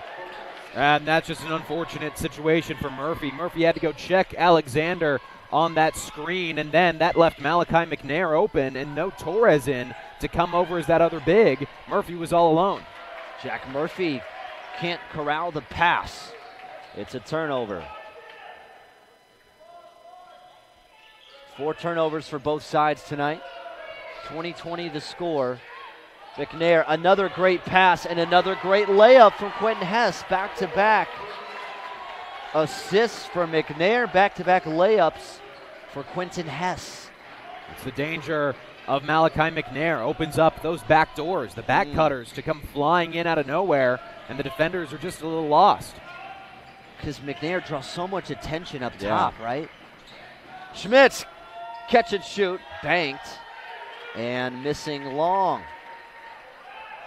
And that's just an unfortunate situation for Murphy. Murphy had to go check Alexander on that screen, and then that left Malachi McNair open, and no Torres in to come over as that other big. Murphy was all alone. Jack Murphy can't corral the pass. It's a turnover. 4 turnovers for both sides tonight. 20-20 the score. McNair, another great pass and another great layup from Quentin Hess. Back-to-back assists for McNair. Back-to-back layups for Quentin Hess. It's the danger of Malachi McNair. Opens up those back doors, the back cutters to come flying in out of nowhere, and the defenders are just a little lost. Because McNair draws so much attention up top, right? Schmitz, catch and shoot, banked, and missing long.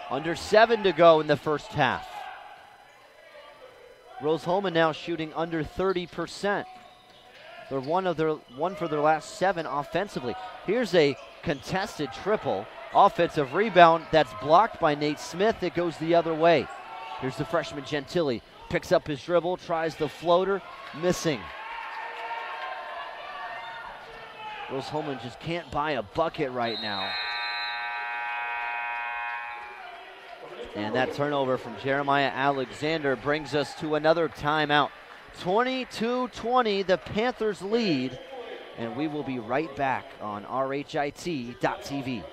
Under 7 to go in the first half. Rose-Hulman now shooting under 30%. They're one for their last 7 offensively. Here's a contested triple. Offensive rebound that's blocked by Nate Smith. It goes the other way. Here's the freshman Gentili. Picks up his dribble, tries the floater, missing. Rose-Hulman just can't buy a bucket right now. And that turnover from Jeremiah Alexander brings us to another timeout. 22-20, the Panthers lead, and we will be right back on RHIT.TV.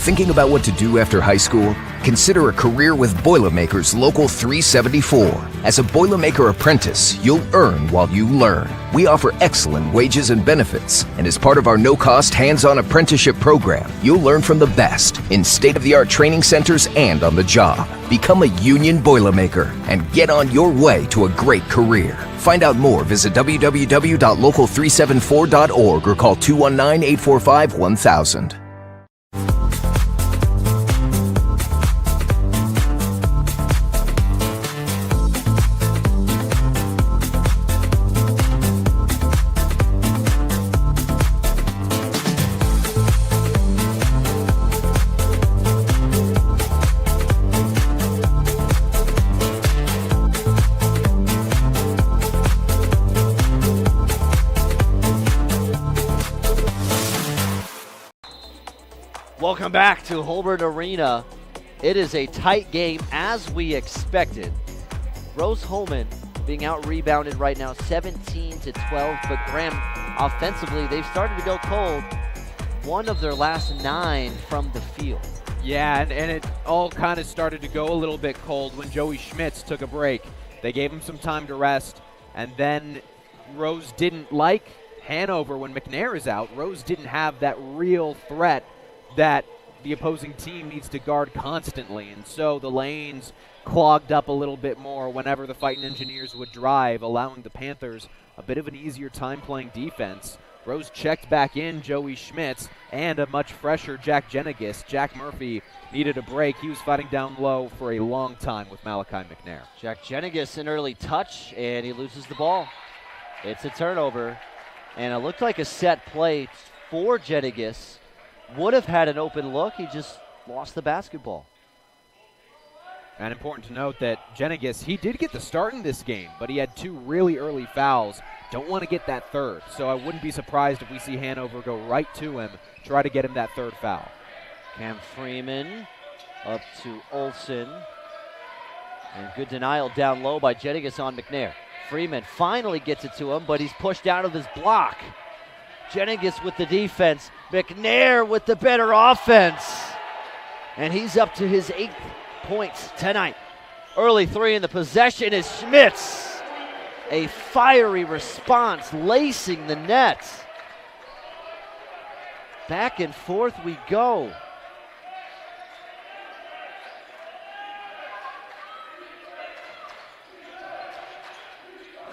Thinking about what to do after high school? Consider a career with Boilermakers Local 374. As a Boilermaker apprentice, you'll earn while you learn. We offer excellent wages and benefits, and as part of our no-cost hands-on apprenticeship program, you'll learn from the best in state-of-the-art training centers and on the job. Become a union Boilermaker and get on your way to a great career. Find out more, visit www.local374.org or call 219-845-1000. Welcome back to Hobart Arena. It is a tight game as we expected. Rose Holman being out-rebounded right now 17-12, but Graham, offensively, they've started to go cold. One of their last 9 from the field. Yeah, and it all kind of started to go a little bit cold when Joey Schmitz took a break. They gave him some time to rest, and then Rose didn't like Hanover when McNair is out. Rose didn't have that real threat that the opposing team needs to guard constantly, and so the lanes clogged up a little bit more whenever the Fighting Engineers would drive, allowing the Panthers a bit of an easier time playing defense. Rose checked back in Joey Schmitz and a much fresher Jack Jenegis. Jack Murphy needed a break. He was fighting down low for a long time with Malachi McNair. Jack Jenegis, an early touch, and he loses the ball. It's a turnover, and it looked like a set play for Jenegis. Would have had an open look. He just lost the basketball. And important to note that Jenegis, he did get the start in this game, but he had 2 really early fouls. Don't want to get that third, so I wouldn't be surprised if we see Hanover go right to him, try to get him that third foul. Cam Freeman up to Olsen. And good denial down low by Jenegis on McNair. Freeman finally gets it to him, but he's pushed out of his block. Jenegis with the defense. McNair with the better offense. And he's up to his 8th points tonight. Early 3 in the possession is Schmitz. A fiery response, lacing the net. Back and forth we go.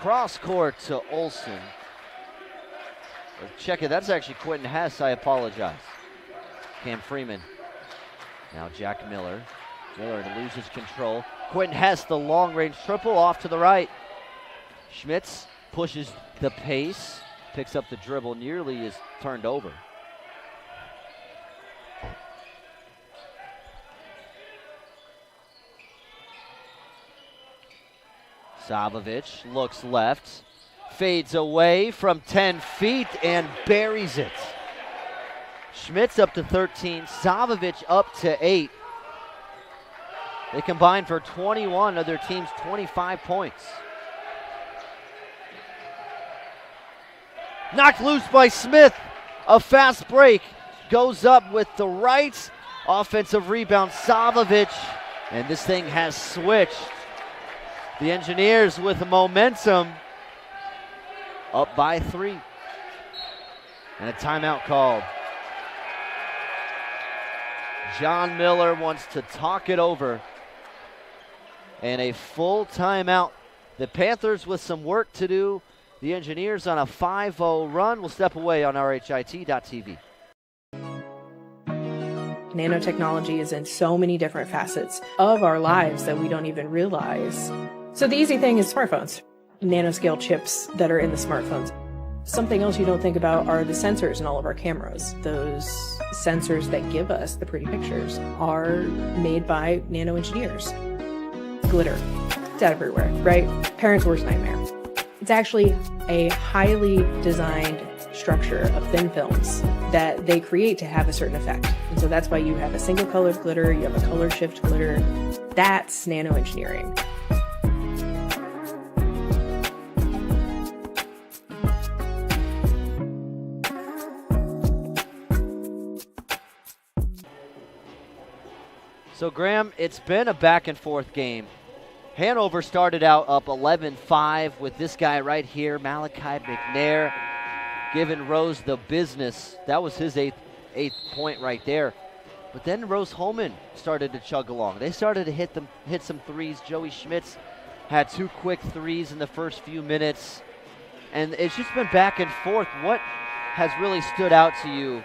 Cross court to Olsen. Check it, that's actually Quentin Hess, I apologize. Cam Freeman. Now Jack Miller. Miller loses control. Quentin Hess, the long-range triple off to the right. Schmitz pushes the pace, picks up the dribble, nearly is turned over. Savovich looks left, fades away from 10 feet and buries it. Schmitz up to 13, Savovich up to 8. They combined for 21 of their team's 25 points. Knocked loose by Smith. A fast break. Goes up with the right. Offensive rebound, Savovich. And this thing has switched. The Engineers with momentum. Up by 3. And a timeout called. John Miller wants to talk it over. And a full timeout. The Panthers with some work to do. The Engineers on a 5-0 run. We'll step away on RHIT.TV. Nanotechnology is in so many different facets of our lives that we don't even realize. So the easy thing is smartphones. Nanoscale chips that are in the smartphones. Something else you don't think about are the sensors in all of our cameras. Those sensors that give us the pretty pictures are made by nano engineers. Glitter. It's everywhere, right? Parents' worst nightmare. It's actually a highly designed structure of thin films that they create to have a certain effect. And so that's why you have a single colored glitter, you have a color shift glitter. That's nano engineering. So Graham, it's been a back and forth game. Hanover started out up 11-5 with this guy right here, Malachi McNair, giving Rose the business. That was his eighth point right there. But then Rose Holman started to chug along. They started to hit some threes. Joey Schmitz had 2 quick threes in the first few minutes. And it's just been back and forth. What has really stood out to you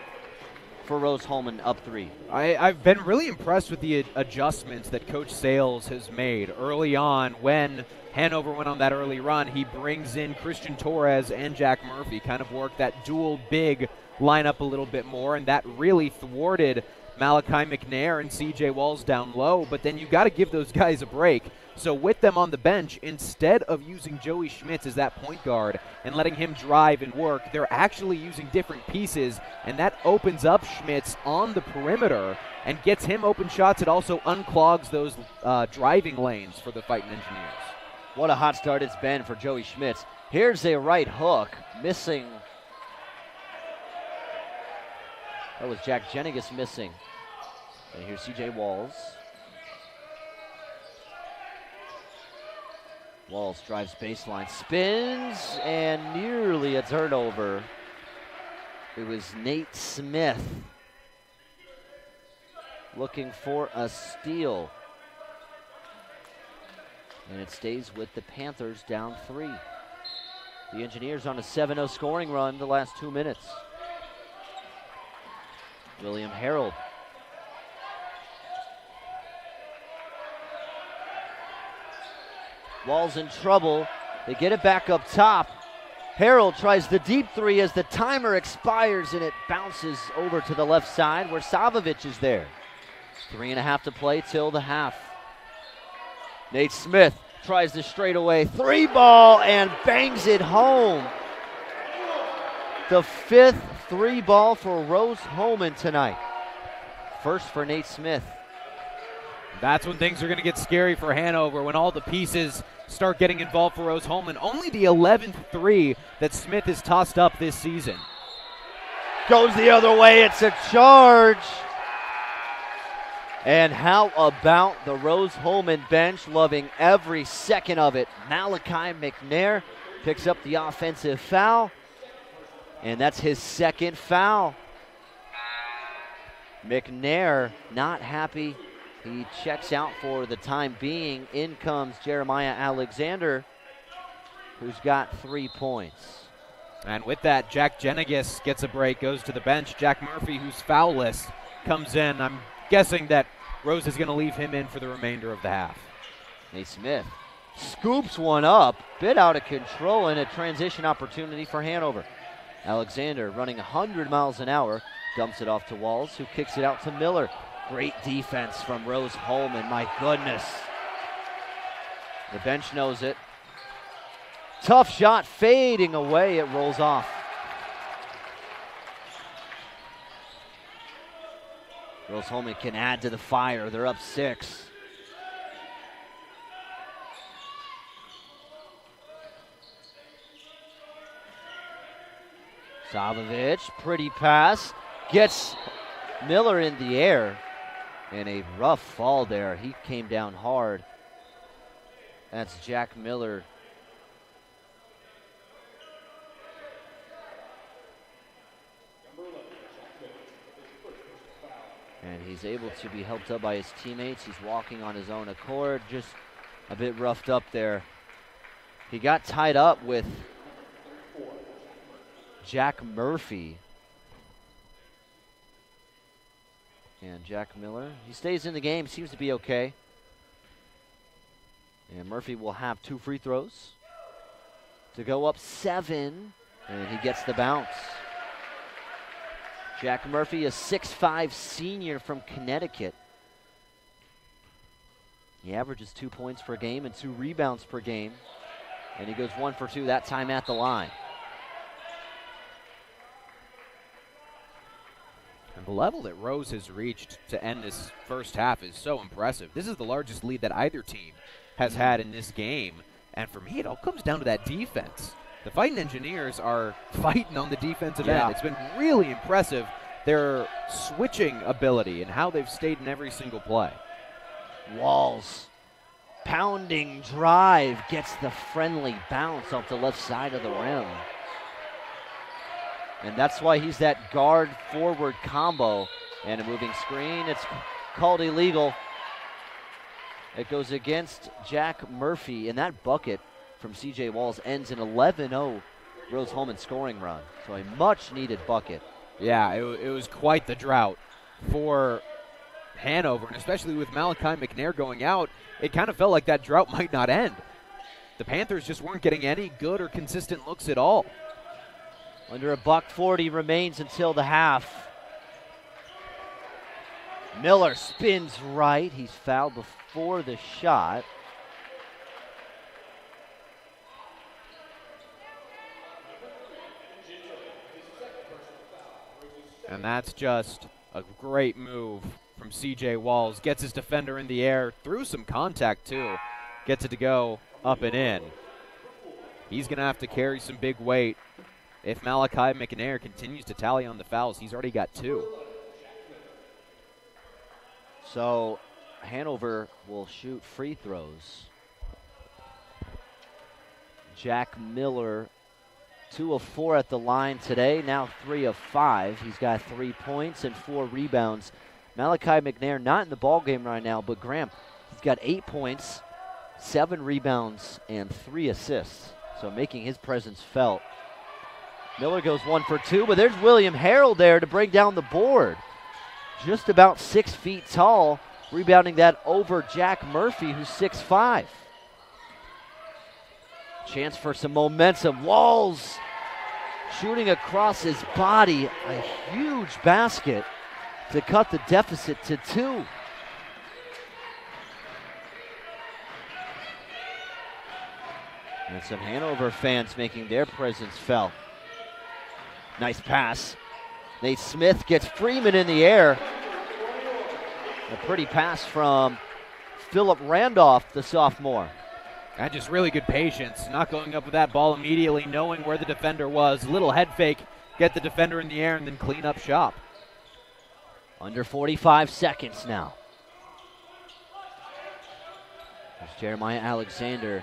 for Rose Holman up 3? I've been really impressed with the adjustments that Coach Sales has made early on. When Hanover went on that early run, he brings in Christian Torres and Jack Murphy, kind of work that dual big lineup a little bit more, and that really thwarted Malachi McNair and CJ Walls down low. But then you got to give those guys a break. So with them on the bench, instead of using Joey Schmitz as that point guard and letting him drive and work, they're actually using different pieces, and that opens up Schmitz on the perimeter and gets him open shots. It also unclogs those driving lanes for the Fighting Engineers. What a hot start it's been for Joey Schmitz. Here's a right hook, missing. That was Jack Jenigas missing. And here's C.J. Walls. Walls drives baseline, spins, and nearly a turnover. It was Nate Smith looking for a steal. And it stays with the Panthers down 3. The Engineers on a 7-0 scoring run the last 2 minutes. William Harold. Walls in trouble. They get it back up top. Harold tries the deep 3 as the timer expires, and it bounces over to the left side where Savovich is there. 3.5 to play till the half. Nate Smith tries the straightaway 3 ball and bangs it home. The 5th 3 ball for Rose Holman tonight. First for Nate Smith. That's when things are going to get scary for Hanover, when all the pieces start getting involved for Rose Holman. Only the 11th 3 that Smith has tossed up this season. Goes the other way. It's a charge. And how about the Rose Holman bench loving every second of it? Malachi McNair picks up the offensive foul, and that's his 2nd foul. McNair not happy. He checks out for the time being. In comes Jeremiah Alexander, who's got 3 points. And with that, Jack Jenigas gets a break, goes to the bench. Jack Murphy, who's foulless, comes in. I'm guessing that Rose is going to leave him in for the remainder of the half. Nate Smith scoops one up, bit out of control, and a transition opportunity for Hanover. Alexander running 100 miles an hour, dumps it off to Walls, who kicks it out to Miller. Great defense from Rose Holman, my goodness. The bench knows it. Tough shot fading away, it rolls off. Rose Holman can add to the fire. They're up 6. Savovich, pretty pass. Gets Miller in the air. And a rough fall there. He came down hard. That's Jack Miller. And he's able to be helped up by his teammates. He's walking on his own accord, just a bit roughed up there. He got tied up with Jack Murphy. And Jack Miller, he stays in the game, seems to be okay. And Murphy will have 2 free throws to go up 7, and he gets the bounce. Jack Murphy, a 6'5" senior from Connecticut. He averages 2 points per game and 2 rebounds per game. And he goes 1 for 2, that time at the line. And the level that Rose has reached to end this first half is so impressive. This is the largest lead that either team has had in this game. And for me, it all comes down to that defense. The Fighting Engineers are fighting on the defensive end. It's been really impressive, their switching ability and how they've stayed in every single play. Walls, pounding drive, gets the friendly bounce off the left side of the rim. And that's why he's that guard-forward combo. And a moving screen, it's called illegal. It goes against Jack Murphy, and that bucket from C.J. Walls ends an 11-0 Rose Holman scoring run. So a much-needed bucket. Yeah, it was quite the drought for Hanover, and especially with Malachi McNair going out, it kind of felt like that drought might not end. The Panthers just weren't getting any good or consistent looks at all. Under $1:40 remains until the half. Miller spins right. He's fouled before the shot. And that's just a great move from C.J. Walls. Gets his defender in the air, through some contact too. Gets it to go. up and in. He's going to have to carry some big weight. If Malachi McNair continues to tally on the fouls, he's already got 2. So Hanover will shoot free throws. Jack Miller, 2 of 4 at the line today, now 3 of 5. He's got 3 points and 4 rebounds. Malachi McNair not in the ballgame right now, but Graham, he's got 8 points, 7 rebounds, and 3 assists. So making his presence felt. Miller goes 1 for 2, but there's William Harrell there to bring down the board. Just about 6 feet tall, rebounding that over Jack Murphy, who's 6'5". Chance for some momentum. Walls shooting across his body. A huge basket to cut the deficit to 2. And some Hanover fans making their presence felt. Nice pass. Nate Smith gets Freeman in the air. A pretty pass from Philip Randolph, the sophomore. And just really good patience, not going up with that ball immediately, knowing where the defender was. Little head fake, get the defender in the air, and then clean up shop. Under 45 seconds now. There's Jeremiah Alexander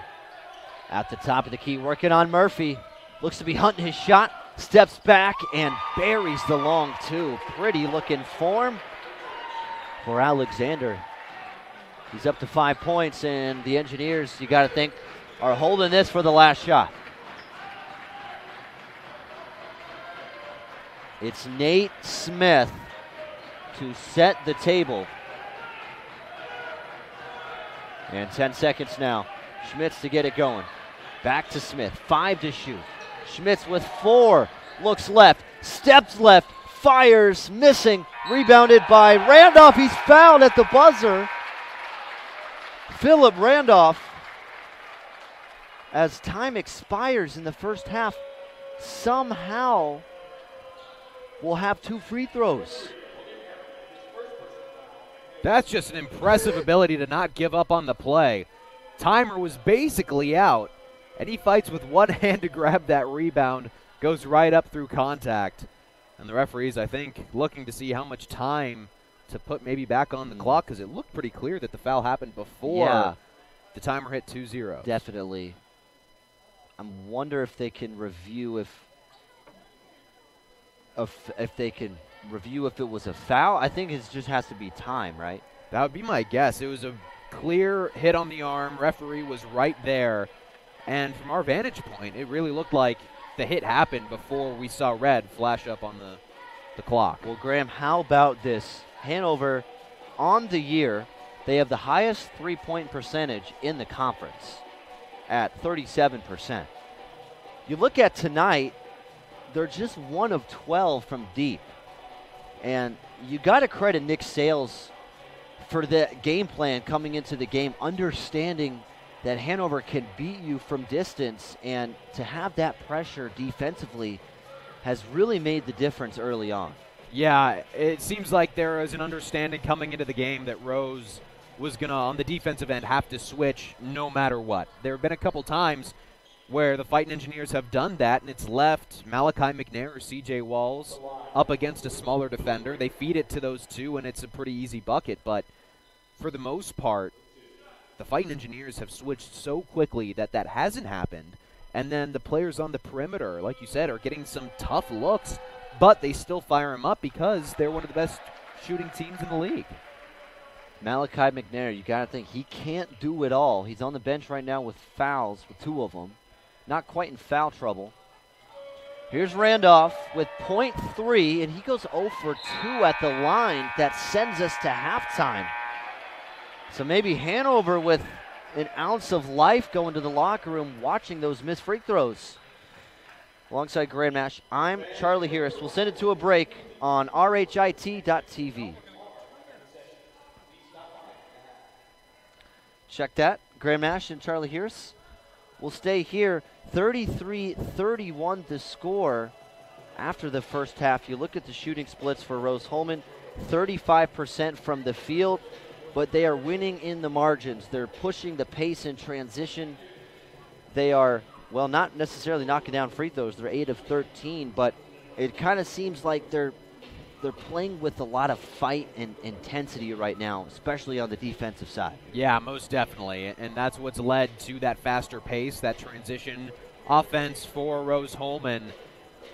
at the top of the key, working on Murphy. Looks to be hunting his shot, steps back and buries the long 2. Pretty looking form for Alexander. He's up to 5 points, and the Engineers, you got to think, are holding this for the last shot. It's Nate Smith to set the table. And 10 seconds now. Schmitz to get it going. Back to Smith, 5 to shoot. Schmitz with 4, looks left, steps left, fires, missing, rebounded by Randolph. He's fouled at the buzzer. Philip Randolph, as time expires in the first half, somehow will have 2 free throws. That's just an impressive ability to not give up on the play. Timer was basically out, and he fights with one hand to grab that rebound, goes right up through contact. And the referees, I think, looking to see how much time to put maybe back on the clock, because it looked pretty clear that the foul happened before the timer hit 2-0. Definitely. I wonder if they can review if they can review if it was a foul. I think it just has to be time, right? That would be my guess. It was a clear hit on the arm. Referee was right there. And from our vantage point, it really looked like the hit happened before we saw red flash up on the clock. Well, Graham, how about this? Hanover, on the year, they have the highest three-point percentage in the conference at 37%. You look at tonight, they're just 1 of 12 from deep. And you got to credit Nick Sales for the game plan coming into the game, understanding that Hanover can beat you from distance, and to have that pressure defensively has really made the difference early on. Yeah, it seems like there is an understanding coming into the game that Rose was going to, on the defensive end, have to switch no matter what. There have been a couple times where the Fighting Engineers have done that, and it's left Malachi McNair or C.J. Walls up against a smaller defender. They feed it to those two, and it's a pretty easy bucket. But for the most part, the Fighting Engineers have switched so quickly that that hasn't happened. And then the players on the perimeter, like you said, are getting some tough looks, but they still fire them up because they're one of the best shooting teams in the league. Malachi McNair, you got to think he can't do it all. He's on the bench right now with fouls, with 2 of them. Not quite in foul trouble. Here's Randolph with .3, and he goes 0 for 2 at the line. That sends us to halftime. So maybe Hanover with an ounce of life going to the locker room watching those missed free throws. Alongside Grand Mash, I'm Charlie Harris. We'll send it to a break on RHIT.TV. Check that. Grand Mash and Charlie Harris will stay here. 33-31 to score after the first half. You look at the shooting splits for Rose-Hulman, 35% from the field, but they are winning in the margins. They're pushing the pace in transition. they are, well, not necessarily knocking down free throws. They're 8 of 13, but it kind of seems like they're playing with a lot of fight and intensity right now, especially on the defensive side. Yeah, most definitely, and that's what's led to that faster pace, that transition offense for Rose-Hulman.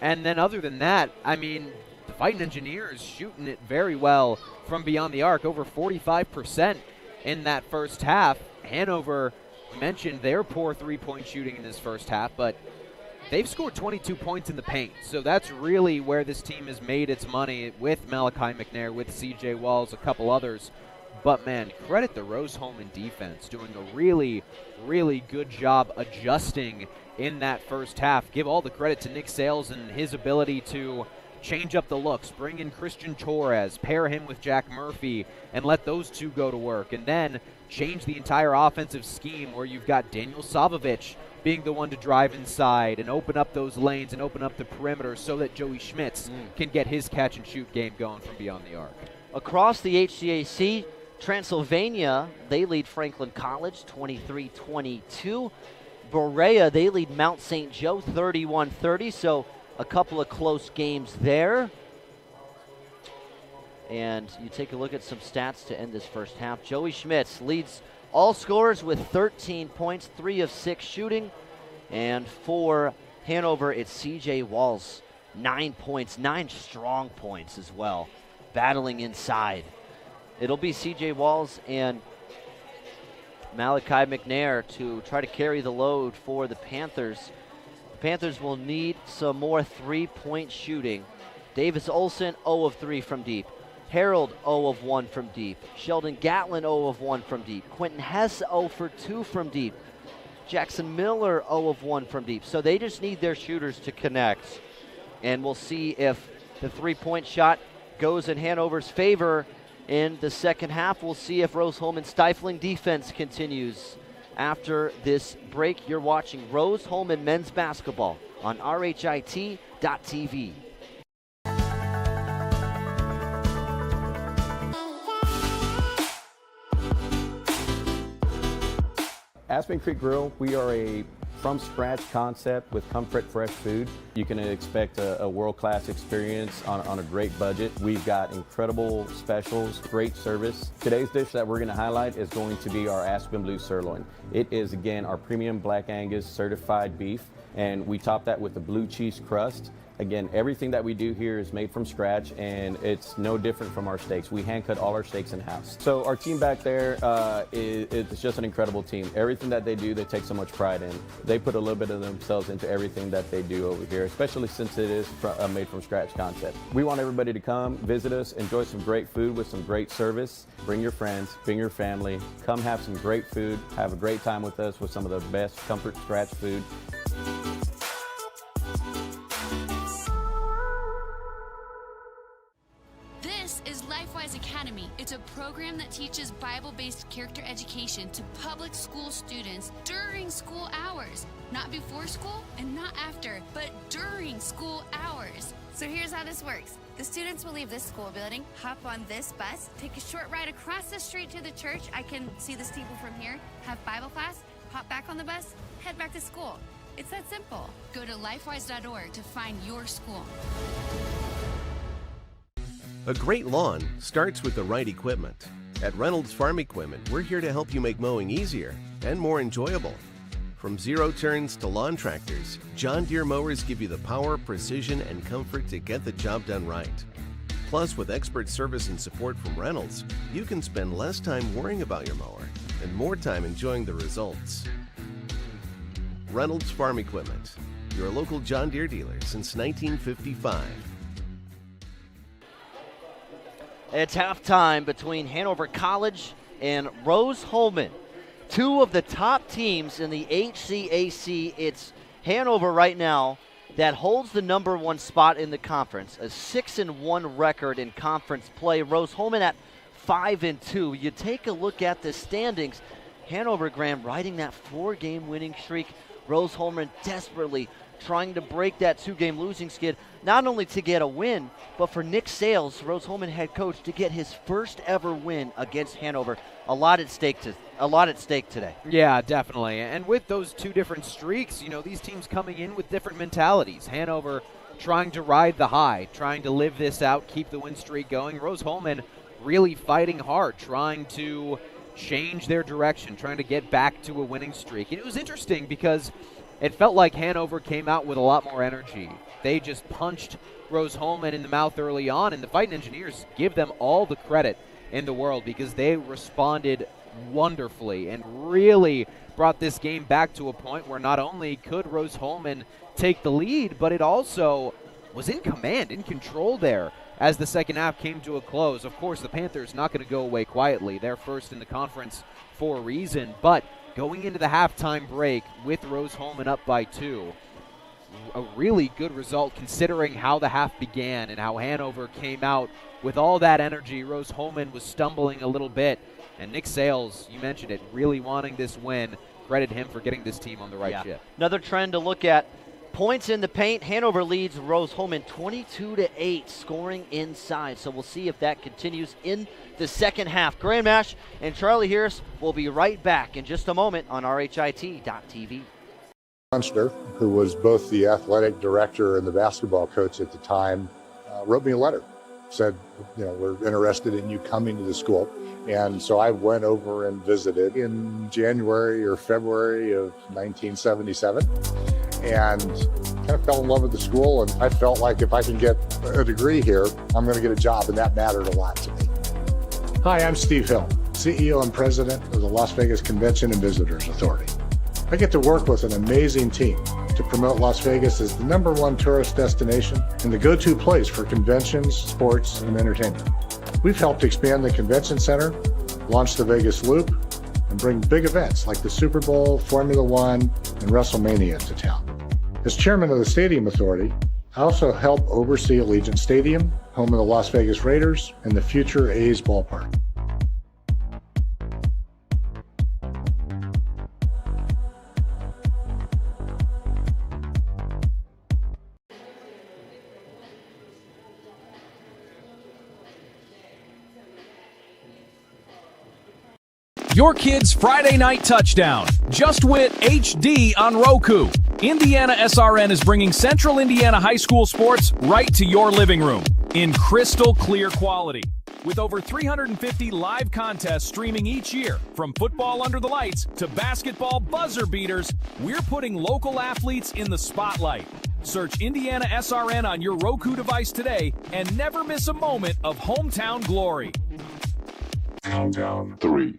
And then other than that, I mean, the Fighting Engineers shooting it very well from beyond the arc, over 45% in that first half. Hanover mentioned their poor three-point shooting in this first half, but they've scored 22 points in the paint, so that's really where this team has made its money with Malachi McNair, with C.J. Walls, a couple others. But, man, credit the Rose-Hulman defense doing a really, really good job adjusting in that first half. Give all the credit to Nick Sales and his ability to change up the looks, bring in Christian Torres, pair him with Jack Murphy, and let those two go to work. And then change the entire offensive scheme where you've got Daniel Savovich being the one to drive inside and open up those lanes and open up the perimeter so that Joey Schmitz can get his catch-and-shoot game going from beyond the arc. Across the HCAC, Transylvania, they lead Franklin College 23-22. Berea, they lead Mount St. Joe 31-30, so a couple of close games there. And you take a look at some stats to end this first half. Joey Schmitz leads all scorers with 13 points, 3 of 6 shooting. And for Hanover, it's C.J. Walls, 9 points, 9 strong points as well, battling inside. It'll be C.J. Walls and Malachi McNair to try to carry the load for the Panthers. The Panthers will need some more three-point shooting. Davis Olson, 0 of 3 from deep. Harold, 0 of 1 from deep. Sheldon Gatlin, 0 of 1 from deep. Quentin Hess, 0 for 2 from deep. Jackson Miller, 0 of 1 from deep. So they just need their shooters to connect. And we'll see if the three-point shot goes in Hanover's favor in the second half. We'll see if Rose-Hulman's stifling defense continues. After this break, you're watching Rose-Hulman men's basketball on RHIT.TV. Aspen Creek Grill, we are a from-scratch concept with comfort, fresh food. You can expect a world-class experience on a great budget. We've got incredible specials, great service. Today's dish that we're going to highlight is going to be our Aspen Blue Sirloin. It is, again, our premium Black Angus certified beef, and we top that with the blue cheese crust. Again, everything that we do here is made from scratch, and it's no different from our steaks. We hand cut all our steaks in-house. So our team back there is just an incredible team. Everything that they do, they take so much pride in. They put a little bit of themselves into everything that they do over here, especially since it is a made from scratch concept. We want everybody to come, visit us, enjoy some great food with some great service. Bring your friends, bring your family, come have some great food, have a great time with us with some of the best comfort scratch food. Academy. It's a program that teaches Bible-based character education to public school students during school hours. Not before school and not after, but during school hours. So here's how this works. The students will leave this school building, hop on this bus, take a short ride across the street to the church. I can see the steeple from here, have Bible class, hop back on the bus, head back to school. It's that simple. Go to lifewise.org to find your school. A great lawn starts with the right equipment. At Reynolds Farm Equipment, we're here to help you make mowing easier and more enjoyable. From zero turns to lawn tractors, John Deere mowers give you the power, precision, and comfort to get the job done right. Plus, with expert service and support from Reynolds, you can spend less time worrying about your mower and more time enjoying the results. Reynolds Farm Equipment, your local John Deere dealer since 1955. It's halftime between Hanover College and Rose-Hulman. Two of the top teams in the HCAC. It's Hanover right now that holds the number one spot in the conference, a 6-1 record in conference play. Rose-Hulman at 5-2. You take a look at the standings. Hanover, Graham, riding that 4-game winning streak. Rose-Hulman desperately trying to break that 2-game losing skid, not only to get a win, but for Nick Sales, Rose-Hulman head coach, to get his first ever win against Hanover. A lot at stake a lot at stake today. Yeah, definitely. And with those two different streaks, these teams coming in with different mentalities. Hanover trying to ride the high, trying to live this out, keep the win streak going. Rose-Hulman really fighting hard, trying to change their direction, trying to get back to a winning streak. And it was interesting because it felt like Hanover came out with a lot more energy. They just punched Rose-Hulman in the mouth early on, and the Fighting Engineers give them all the credit in the world because they responded wonderfully and really brought this game back to a point where not only could Rose-Hulman take the lead, but it also was in command, in control there as the second half came to a close. Of course, the Panthers not going to go away quietly. They're first in the conference for a reason, but going into the halftime break with Rose-Hulman up by 2, a really good result considering how the half began and how Hanover came out with all that energy. Rose-Hulman was stumbling a little bit, and Nick Sales, you mentioned it, really wanting this win. Credit him for getting this team on the right ship. Another trend to look at. Points in the paint. Hanover leads Rose-Hulman 22-8, scoring inside. So we'll see if that continues in the second half. Grand Mash and Charlie Harris will be right back in just a moment on RHIT.TV. Munster, who was both the athletic director and the basketball coach at the time, wrote me a letter. Said, we're interested in you coming to the school. And so I went over and visited in January or February of 1977 and kind of fell in love with the school. And I felt like if I can get a degree here, I'm going to get a job. And that mattered a lot to me. Hi, I'm Steve Hill, CEO and president of the Las Vegas Convention and Visitors Authority. I get to work with an amazing team to promote Las Vegas as the #1 tourist destination and the go-to place for conventions, sports, and entertainment. We've helped expand the convention center, launch the Vegas Loop, and bring big events like the Super Bowl, Formula One, and WrestleMania to town. As chairman of the Stadium Authority, I also help oversee Allegiant Stadium, home of the Las Vegas Raiders, and the future A's ballpark. Your kid's Friday night touchdown. Just Wit HD on Roku. IndianaSRN is bringing Central Indiana high school sports right to your living room in crystal clear quality. With over 350 live contests streaming each year, from football under the lights to basketball buzzer beaters, we're putting local athletes in the spotlight. Search IndianaSRN on your Roku device today and never miss a moment of hometown glory. Countdown 3,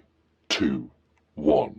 2, 1.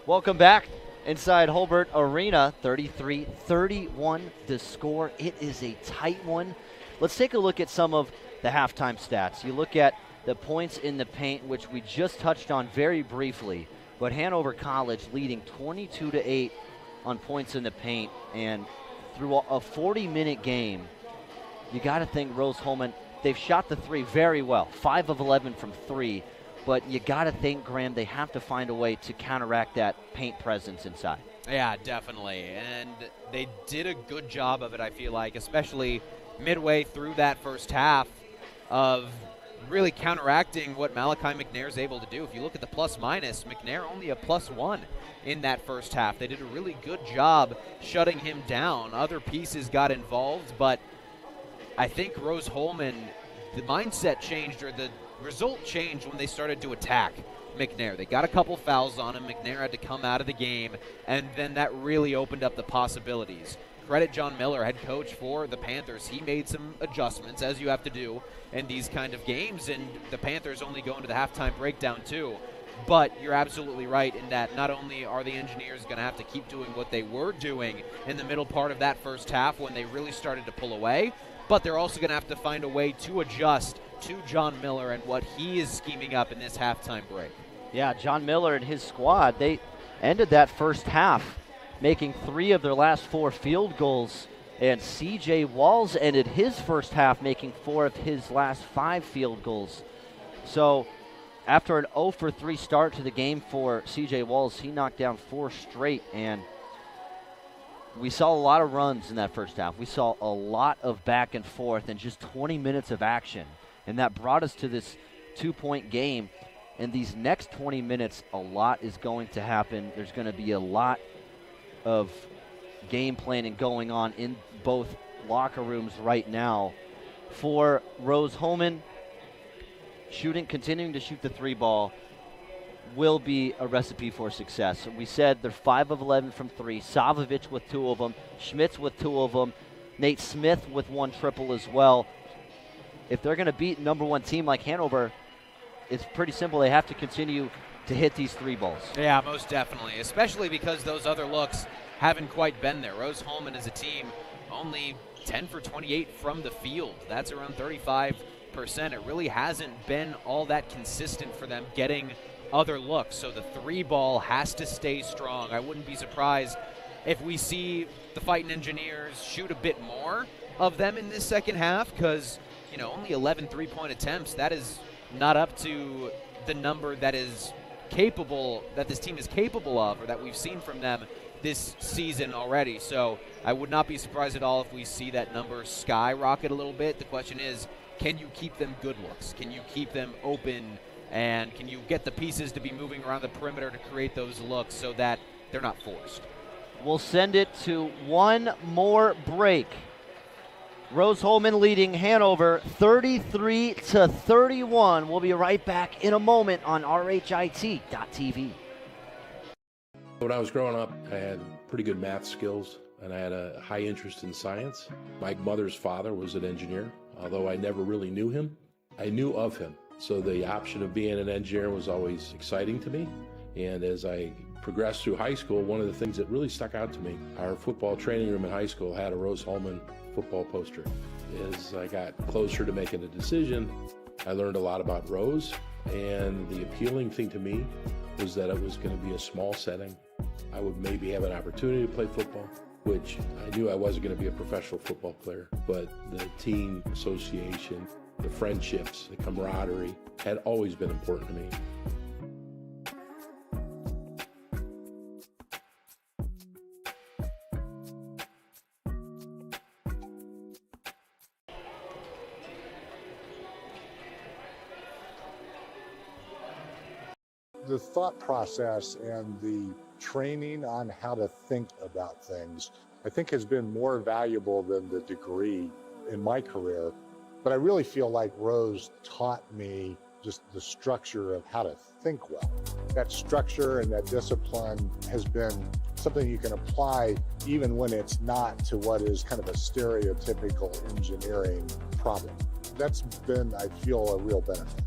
Welcome back inside Hobart Arena. 33-31 the score. It is a tight one. Let's take a look at some of the halftime stats. You look at the points in the paint, which we just touched on very briefly, but Hanover College leading 22-8 on points in the paint, and through a 40-minute game, you got to think Rose-Hulman, they've shot the three very well, 5 of 11 from 3. But you got to think, Graham, they have to find a way to counteract that paint presence inside. Yeah, definitely. And they did a good job of it, I feel like, especially midway through that first half of really counteracting what Malachi McNair's able to do. If you look at the plus-minus, McNair only a +1 in that first half. They did a really good job shutting him down. Other pieces got involved, but I think Rose-Hulman, the mindset changed, or the result changed when they started to attack McNair. They got a couple fouls on him. McNair had to come out of the game, and then that really opened up the possibilities. Credit John Miller, head coach for the Panthers. He made some adjustments, as you have to do in these kind of games, and the Panthers only go into the halftime breakdown too. But you're absolutely right in that not only are the Engineers going to have to keep doing what they were doing in the middle part of that first half when they really started to pull away, but they're also going to have to find a way to adjust to John Miller and what he is scheming up in this halftime break. Yeah, John Miller and his squad, they ended that first half making 3 of their last 4 field goals, and C.J. Walls ended his first half making 4 of his last 5 field goals. So after an 0-for-3 start to the game for C.J. Walls, he knocked down 4 straight, and we saw a lot of runs in that first half. We saw a lot of back and forth and just 20 minutes of action, and that brought us to this 2-point game. In these next 20 minutes, a lot is going to happen. There's going to be a lot of game planning going on in both locker rooms right now. For Rose-Hulman, continuing to shoot the 3 ball will be a recipe for success. We said they're 5 of 11 from 3. Savovich with 2 of them. Schmitz with 2 of them. Nate Smith with 1 triple as well. If they're going to beat number 1 team like Hanover, it's pretty simple. They have to continue to hit these 3 balls. Yeah, most definitely, especially because those other looks haven't quite been there. Rose-Hulman as a team only 10 for 28 from the field. That's around 35%. It really hasn't been all that consistent for them getting other looks. So the 3 ball has to stay strong. I wouldn't be surprised if we see the Fighting Engineers shoot a bit more of them in this second half, because, you know, only 11 3-point attempts. That is not up to the number that is capable, that this team is capable of, or that we've seen from them this season already. So I would not be surprised at all if we see that number skyrocket a little bit. The question is, can you keep them good looks? Can you keep them open? And can you get the pieces to be moving around the perimeter to create those looks so that they're not forced? We'll send it to one more break. Rose-Hulman leading Hanover 33-31. We'll be right back in a moment on RHIT.TV. When I was growing up, I had pretty good math skills, and I had a high interest in science. My mother's father was an engineer. Although I never really knew him, I knew of him. So the option of being an engineer was always exciting to me. And as I progressed through high school, one of the things that really stuck out to me, our football training room in high school had a Rose-Hulman football poster. As I got closer to making a decision, I learned a lot about Rose, and the appealing thing to me was that it was going to be a small setting. I would maybe have an opportunity to play football, which I knew I wasn't going to be a professional football player, but the team association, the friendships, the camaraderie had always been important to me. The thought process and the training on how to think about things, I think, has been more valuable than the degree in my career. But I really feel like Rose taught me just the structure of how to think well. That structure and that discipline has been something you can apply even when it's not to what is kind of a stereotypical engineering problem. That's been, I feel, a real benefit.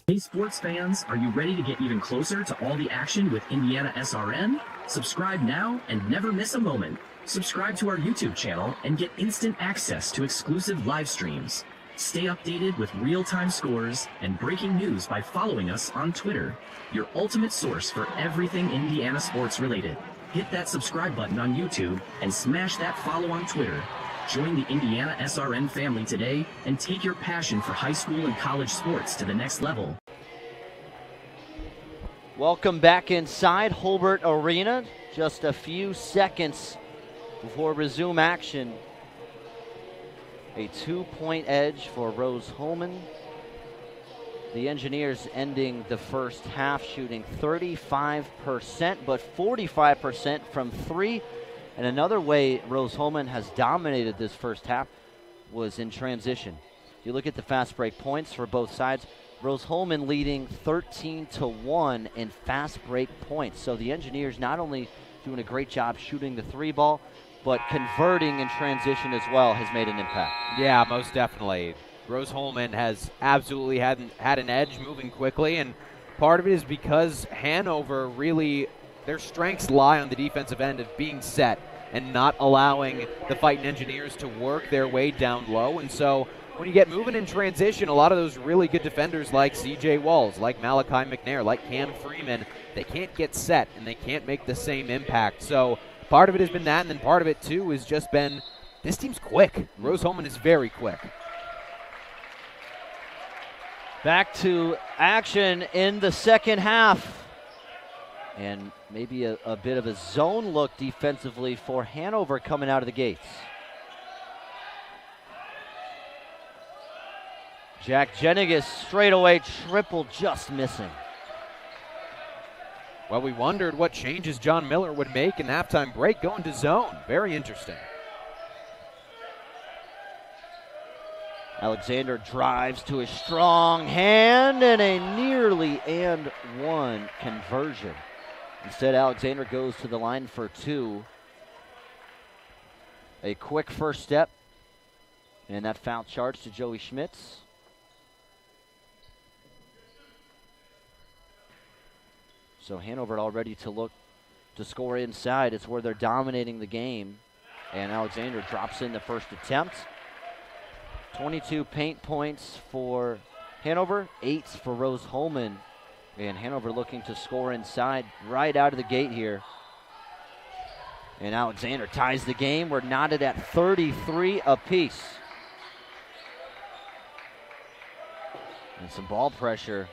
Hey sports fans, are you ready to get even closer to all the action with IndianaSRN? Subscribe now and never miss a moment. Subscribe to our YouTube channel and get instant access to exclusive live streams. Stay updated with real-time scores and breaking news by following us on Twitter, your ultimate source for everything Indiana sports related. Hit that subscribe button on YouTube and smash that follow on Twitter. Join the IndianaSRN family today and take your passion for high school and college sports to the next level. Welcome back inside Hobart Arena. Just a few seconds before resume action. A 2-point edge for Rose-Hulman. The Engineers ending the first half shooting 35%, but 45% from 3. And another way Rose-Hulman has dominated this first half was in transition. You look at the fast break points for both sides. Rose-Hulman leading 13-1 in fast break points. So the Engineers not only doing a great job shooting the 3 ball, but converting in transition as well has made an impact. Yeah, most definitely. Rose-Hulman has absolutely had an edge moving quickly, and part of it is because Hanover really Their strengths lie on the defensive end of being set and not allowing the Fighting Engineers to work their way down low. And so when you get moving in transition, a lot of those really good defenders like C.J. Walls, like Malachi McNair, like Cam Freeman, they can't get set and they can't make the same impact. So part of it has been that, and then part of it, too, has just been this team's quick. Rose-Hulman is very quick. Back to action in the second half. And maybe a bit of a zone look defensively for Hanover coming out of the gates. Jack Jenigas straightaway triple, just missing. Well, we wondered what changes John Miller would make in halftime break going to zone. Very interesting. Alexander drives to a strong hand and a nearly and one conversion. Instead, Alexander goes to the line for two. A quick first step. And that foul charge to Joey Schmitz. So Hanover all ready to look to score inside. It's where they're dominating the game. And Alexander drops in the first attempt. 22 paint points for Hanover, 8 for Rose-Hulman. And Hanover looking to score inside right out of the gate here. And Alexander ties the game. We're knotted at 33 apiece. And some ball pressure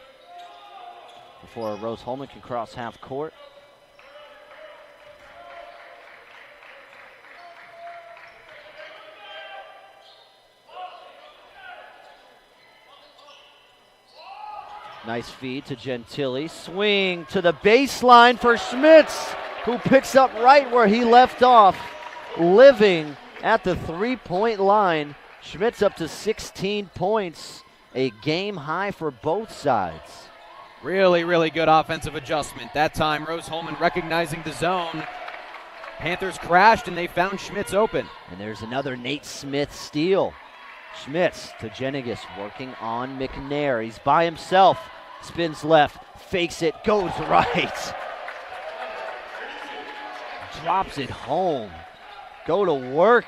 before Rose-Hulman can cross half court. Nice feed to Gentili. Swing to the baseline for Schmitz, who picks up right where he left off, living at the three-point line. Schmitz up to 16 points, a game high for both sides. Really, really good offensive adjustment. That time, Rose-Hulman recognizing the zone. Panthers crashed, and they found Schmitz open. And there's another Nate Smith steal. Schmitz to Jenigas, working on McNair. He's by himself, spins left, fakes it, goes right. Drops it home. Go to work.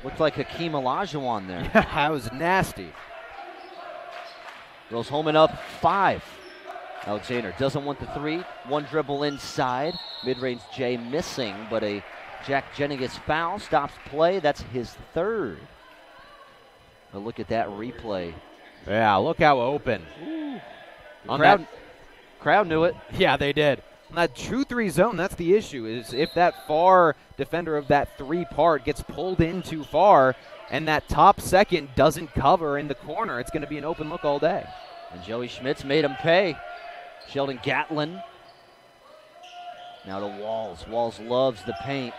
Looked like Hakeem Olajuwon there. Yeah, that was nasty. Rose-Hulman up 5. Alexander doesn't want the three. One dribble inside. Mid-range Jay missing, but a Jack Jenigas foul stops play. That's his third. But look at that replay. Yeah, look how open. Crowd knew it. Yeah, they did. On that 2-3 zone, that's the issue, is if that far defender of that three part gets pulled in too far and that top second doesn't cover in the corner, it's going to be an open look all day. And Joey Schmitz made him pay. Sheldon Gatlin. Now to Walls. Walls loves the paint.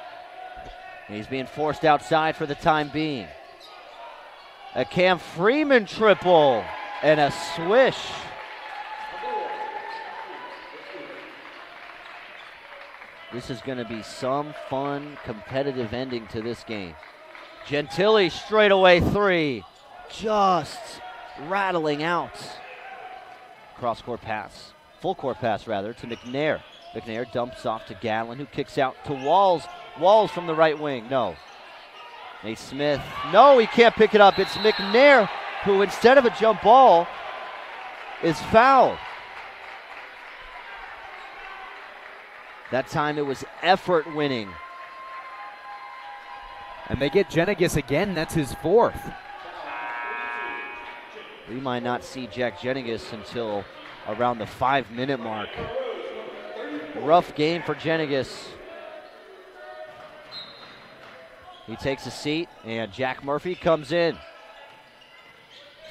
And he's being forced outside for the time being. A Cam Freeman triple and a swish. This is going to be some fun, competitive ending to this game. Gentili straightaway three. Just rattling out. Cross-court pass. Full-court pass, rather, to McNair. McNair dumps off to Gatlin, who kicks out to Walls. Walls from the right wing. No. Nate Smith. No, he can't pick it up. It's McNair, who instead of a jump ball is fouled. That time it was effort winning. And they get Jenigas again. That's his fourth. We might not see Jack Jenigas until around the 5-minute mark. Rough game for Jenigas. He takes a seat, and Jack Murphy comes in.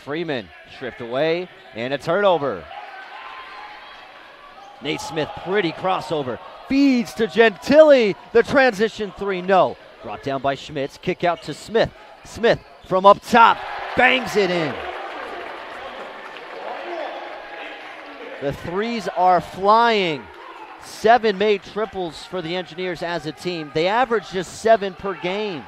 Freeman stripped away, and a turnover. Nate Smith, pretty crossover. Feeds to Gentili. The transition three, no. Brought down by Schmitz. Kick out to Smith. Smith from up top, bangs it in. The threes are flying. 7 made triples for the Engineers as a team. They average just 7 per game.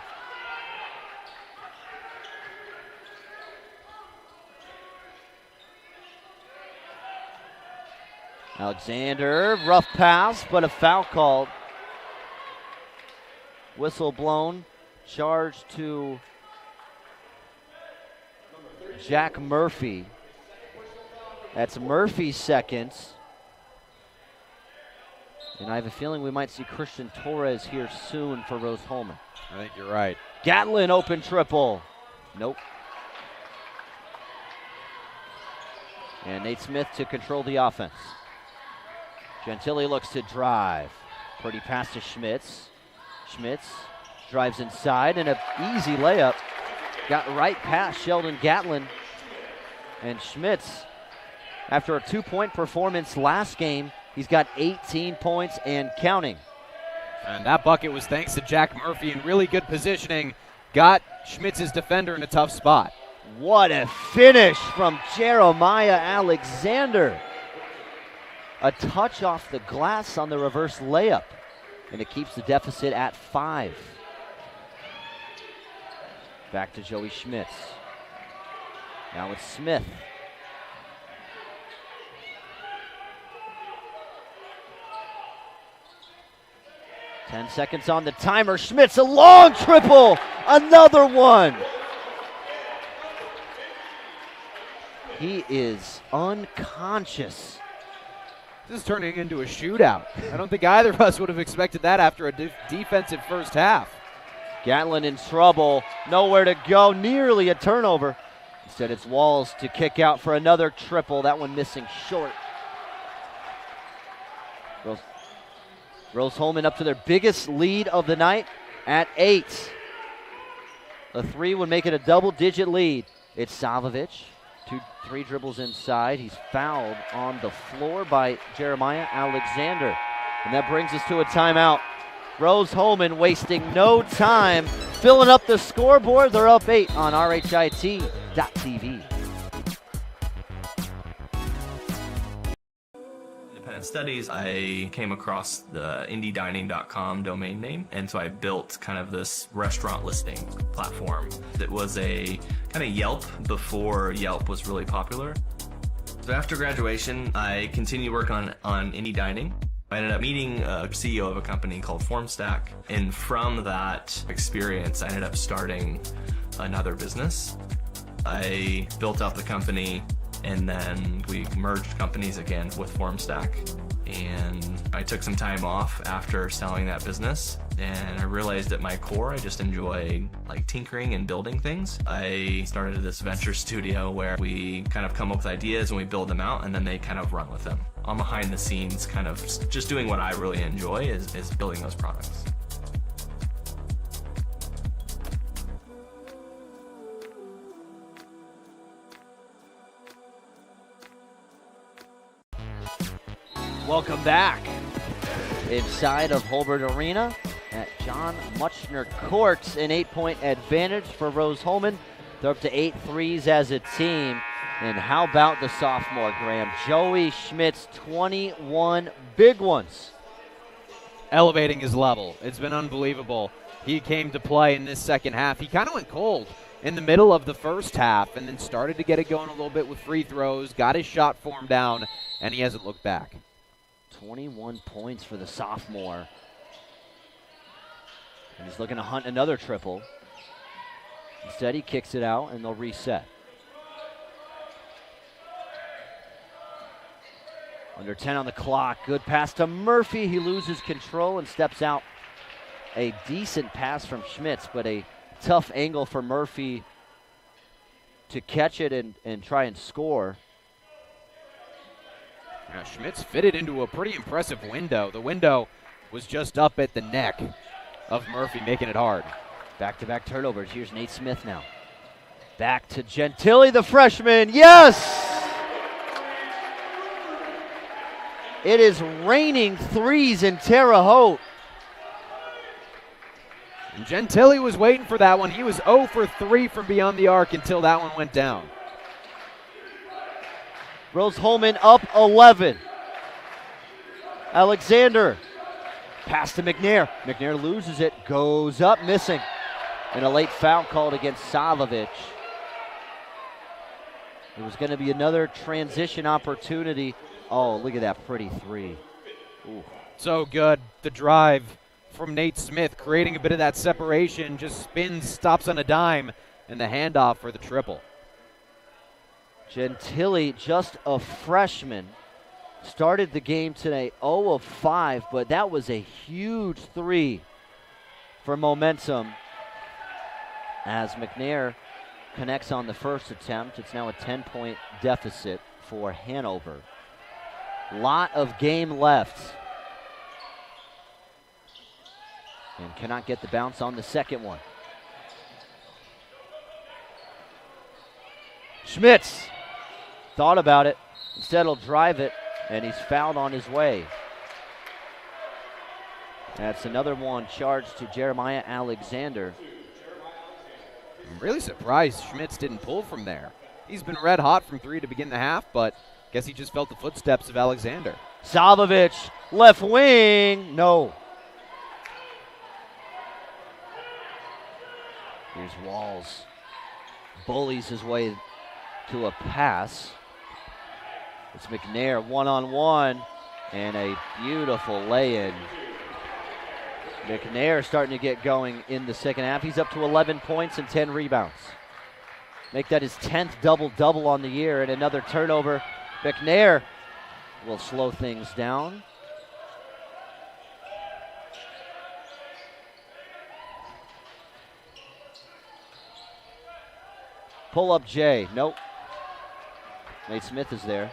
Alexander, rough pass, but a foul called. Whistle blown. Charge to Jack Murphy. That's Murphy's second. And I have a feeling we might see Christian Torres here soon for Rose-Hulman. I think you're right. Gatlin open triple. Nope. And Nate Smith to control the offense. Gentili looks to drive. Pretty pass to Schmitz. Schmitz drives inside and an easy layup. Got right past Sheldon Gatlin. And Schmitz, after a 2-point performance last game, he's got 18 points and counting. And that bucket was thanks to Jack Murphy in really good positioning. Got Schmitz's defender in a tough spot. What a finish from Jeremiah Alexander. A touch off the glass on the reverse layup. And it keeps the deficit at 5. Back to Joey Schmitz. Now it's Smith. Ten seconds on the timer. Schmitz, a long triple. Another one. He is unconscious. This is turning into a shootout. I don't think either of us would have expected that after a defensive first half. Gatlin in trouble. Nowhere to go. Nearly a turnover. Instead, it's Walls to kick out for another triple. That one missing short. Rose-Hulman up to their biggest lead of the night at 8. A 3 would make it a double-digit lead. It's Savovich. 3 dribbles inside. He's fouled on the floor by Jeremiah Alexander. And that brings us to a timeout. Rose-Hulman wasting no time, filling up the scoreboard. They're up 8 on RHIT.TV. Studies, I came across the IndyDining.com domain name, and so I built kind of this restaurant listing platform that was a kind of Yelp before Yelp was really popular. So after graduation, I continued work on Indy Dining. I ended up meeting a CEO of a company called FormStack, and from that experience, I ended up starting another business. I built out the company, and then we merged companies again with FormStack. And I took some time off after selling that business, and I realized at my core I just enjoy like tinkering and building things. I started this venture studio where we kind of come up with ideas and we build them out, and then they kind of run with them. I'm behind the scenes kind of just doing what I really enjoy is building those products. Welcome back inside of Holbert Arena at John Muchner Court. An 8-point advantage for Rose-Hulman. They're up to 8 threes as a team. And how about the sophomore, Graham? Joey Schmitz, 21 big ones. Elevating his level. It's been unbelievable. He came to play in this second half. He kind of went cold in the middle of the first half and then started to get it going a little bit with free throws, got his shot form down, and he hasn't looked back. 21 points for the sophomore. And he's looking to hunt another triple. Instead, he kicks it out, and they'll reset. Under 10 on the clock. Good pass to Murphy. He loses control and steps out. A decent pass from Schmitz, but a tough angle for Murphy to catch it and try and score. Now, Schmitz fitted into a pretty impressive window. The window was just up at the neck of Murphy, making it hard. Back-to-back turnovers. Here's Nate Smith now. Back to Gentili, the freshman. Yes! It is raining threes in Terre Haute. And Gentili was waiting for that one. He was 0 for 3 from beyond the arc until that one went down. Rose-Hulman up 11. Alexander. Pass to McNair. McNair loses it. Goes up, missing. And a late foul called against Savovich. It was going to be another transition opportunity Oh, look at that pretty three. Ooh. So good. The drive from Nate Smith, creating a bit of that separation, just spins, stops on a dime, and the handoff for the triple. Gentili, just a freshman, started the game today 0 of 5, but that was a huge three for momentum as McNair connects on the first attempt. It's now a 10-point deficit for Hanover. Lot of game left. And cannot get the bounce on the second one. Schmitz thought about it. Instead he'll drive it, and he's fouled on his way. That's another one charged to Jeremiah Alexander. I'm really surprised Schmitz didn't pull from there. He's been red hot from three to begin the half, but guess he just felt the footsteps of Alexander. Savovich, left wing, no. Here's Walls. Bullies his way to a pass. It's McNair one-on-one, and a beautiful lay-in. McNair starting to get going in the second half. He's up to 11 points and 10 rebounds. Make that his 10th double-double on the year, and another turnover. McNair will slow things down. Pull up Jay. Nope. Nate Smith is there.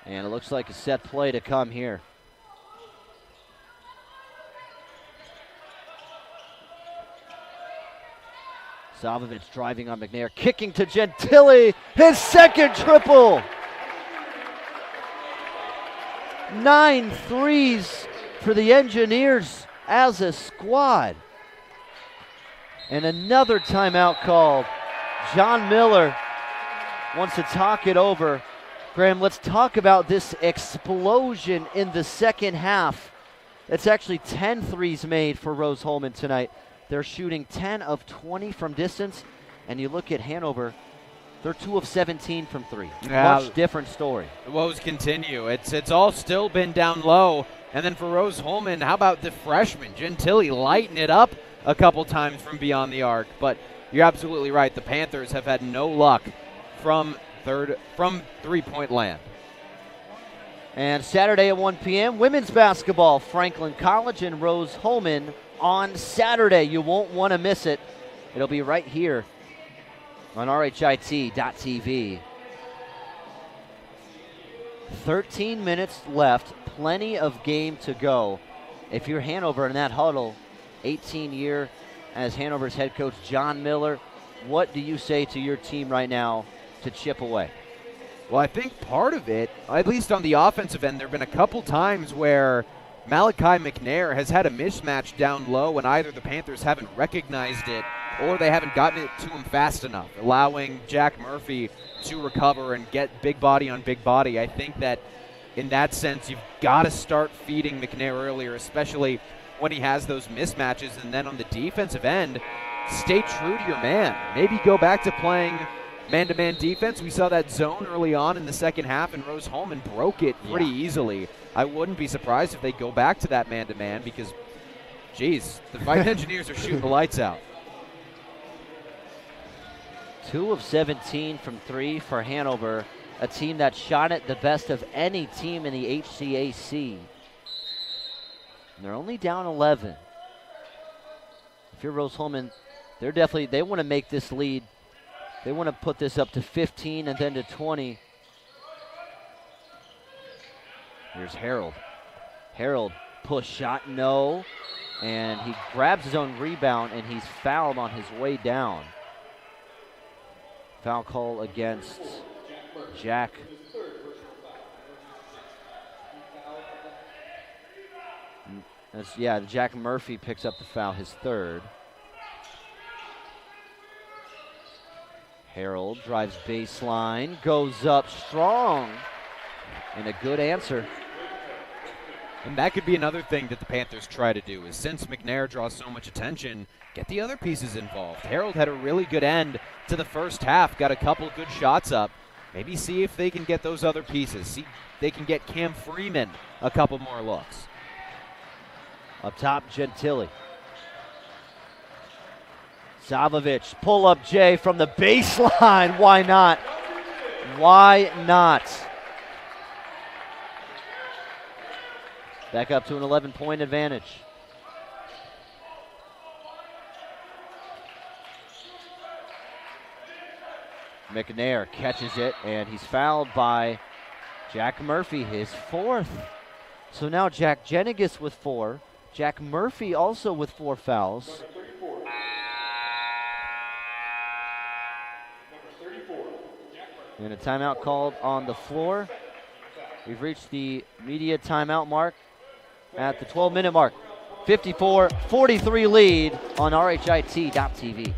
And it looks like a set play to come here. Savovich driving on McNair, kicking to Gentili, his second triple. 9 threes for the Engineers as a squad. And another timeout called. John Miller wants to talk it over. Graham, let's talk about this explosion in the second half. It's actually 10 threes made for Rose-Hulman tonight. They're shooting 10 of 20 from distance. And you look at Hanover, they're 2 of 17 from three. Much different story. The woes continue. It's all still been down low. And then for Rose-Hulman, how about the freshman, Gentili, lighting it up a couple times from beyond the arc. But you're absolutely right. The Panthers have had no luck from three-point land. And Saturday at 1 p.m., women's basketball, Franklin College and Rose-Hulman on Saturday. You won't want to miss it. It'll be right here on RHIT.tv. 13 minutes left, plenty of game to go. If you're Hanover in that huddle, 18-year as Hanover's head coach John Miller, what do you say to your team right now to chip away? Well, I think part of it, at least on the offensive end, there have been a couple times where Malachi McNair has had a mismatch down low and either the Panthers haven't recognized it or they haven't gotten it to him fast enough, allowing Jack Murphy to recover and get big body on big body. I think that in that sense, you've got to start feeding McNair earlier, especially when he has those mismatches. And then on the defensive end, stay true to your man. Maybe go back to playing man-to-man defense. We saw that zone early on in the second half, and Rose-Hulman broke it pretty easily. I wouldn't be surprised if they go back to that man-to-man because, geez, the Fighting Engineers are shooting the lights out. 2 of 17 from three for Hanover, a team that shot it the best of any team in the HCAC. And they're only down 11. If you're Rose-Hulman, they want to make this lead. They want to put this up to 15 and then to 20. Here's Harold. Harold, push shot, no. And he grabs his own rebound, and he's fouled on his way down. Foul call against Jack. Jack Murphy picks up the foul, his third. Harold drives baseline, goes up strong, and a good answer. And that could be another thing that the Panthers try to do is since McNair draws so much attention, get the other pieces involved. Harold had a really good end to the first half, got a couple good shots up, maybe see if they can get those other pieces. See if they can get Cam Freeman a couple more looks. Up top, Gentili. Savovich, pull-up J from the baseline. Why not? Why not? Back up to an 11-point advantage. McNair catches it, and he's fouled by Jack Murphy, his 4th. So now Jack Jenigas with 4. Jack Murphy also with 4 fouls. And a timeout called on the floor. We've reached the media timeout mark at the 12-minute mark. 54-43 lead on RHIT.TV.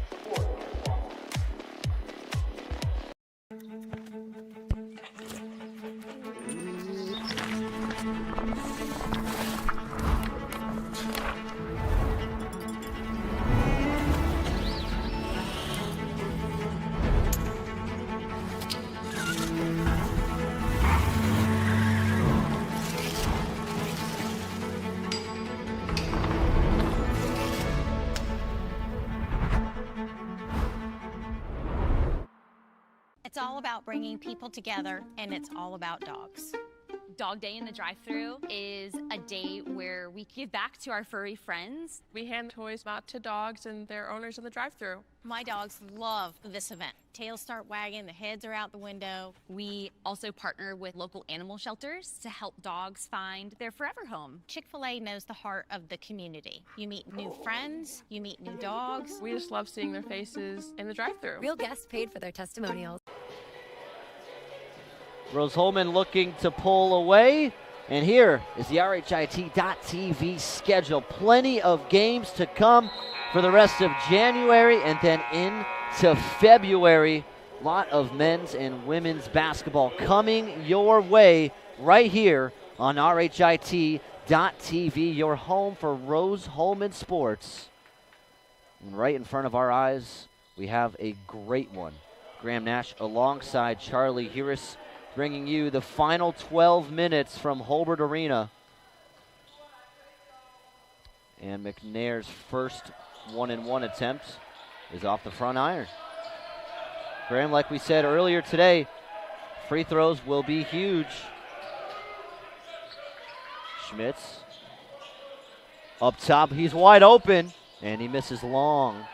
It's all about bringing people together, and it's all about dogs. Dog Day in the drive-thru is a day where we give back to our furry friends. We hand toys out to dogs and their owners in the drive-thru. My dogs love this event. Tails start wagging, the heads are out the window. We also partner with local animal shelters to help dogs find their forever home. Chick-fil-A knows the heart of the community. You meet new friends, you meet new dogs. We just love seeing their faces in the drive-thru. Real guests paid for their testimonials. Rose-Hulman looking to pull away. And here is the RHIT.TV schedule. Plenty of games to come for the rest of January and then into February. A lot of men's and women's basketball coming your way right here on RHIT.TV, your home for Rose-Hulman sports. And right in front of our eyes, we have a great one. Graham Nash alongside Charlie Harris, bringing you the final 12 minutes from Hobart Arena. And McNair's first 1-and-1 attempt is off the front iron. Graham, like we said earlier today, free throws will be huge. Schmitz up top, he's wide open, and he misses long.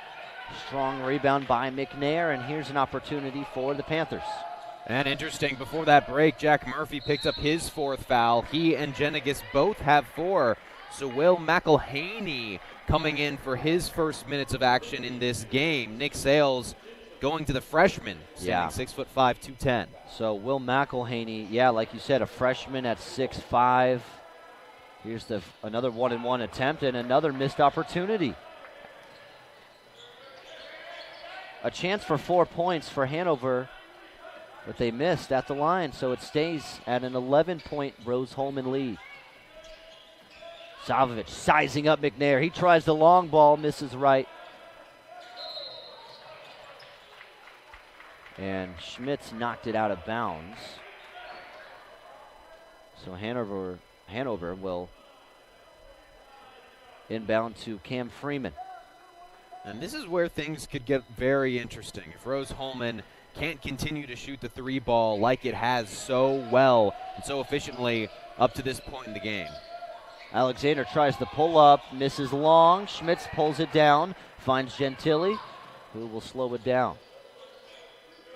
Strong rebound by McNair, and here's an opportunity for the Panthers. And interesting, before that break, Jack Murphy picked up his 4th foul. He and Jenigas both have 4. So Will McElhaney coming in for his first minutes of action in this game. Nick Sales going to the freshman, standing 6'5", 210. So Will McElhaney, like you said, a freshman at 6'5". Here's another 1-and-1 attempt and another missed opportunity. A chance for 4 points for Hanover, but they missed at the line, so it stays at an 11-point Rose-Hulman lead. Savovich sizing up McNair. He tries the long ball, misses right. And Schmitz knocked it out of bounds. So Hanover will inbound to Cam Freeman. And this is where things could get very interesting. If Rose-Hulman can't continue to shoot the 3 ball like it has so well and so efficiently up to this point in the game. Alexander tries the pull up, misses long. Schmitz pulls it down, finds Gentili, who will slow it down.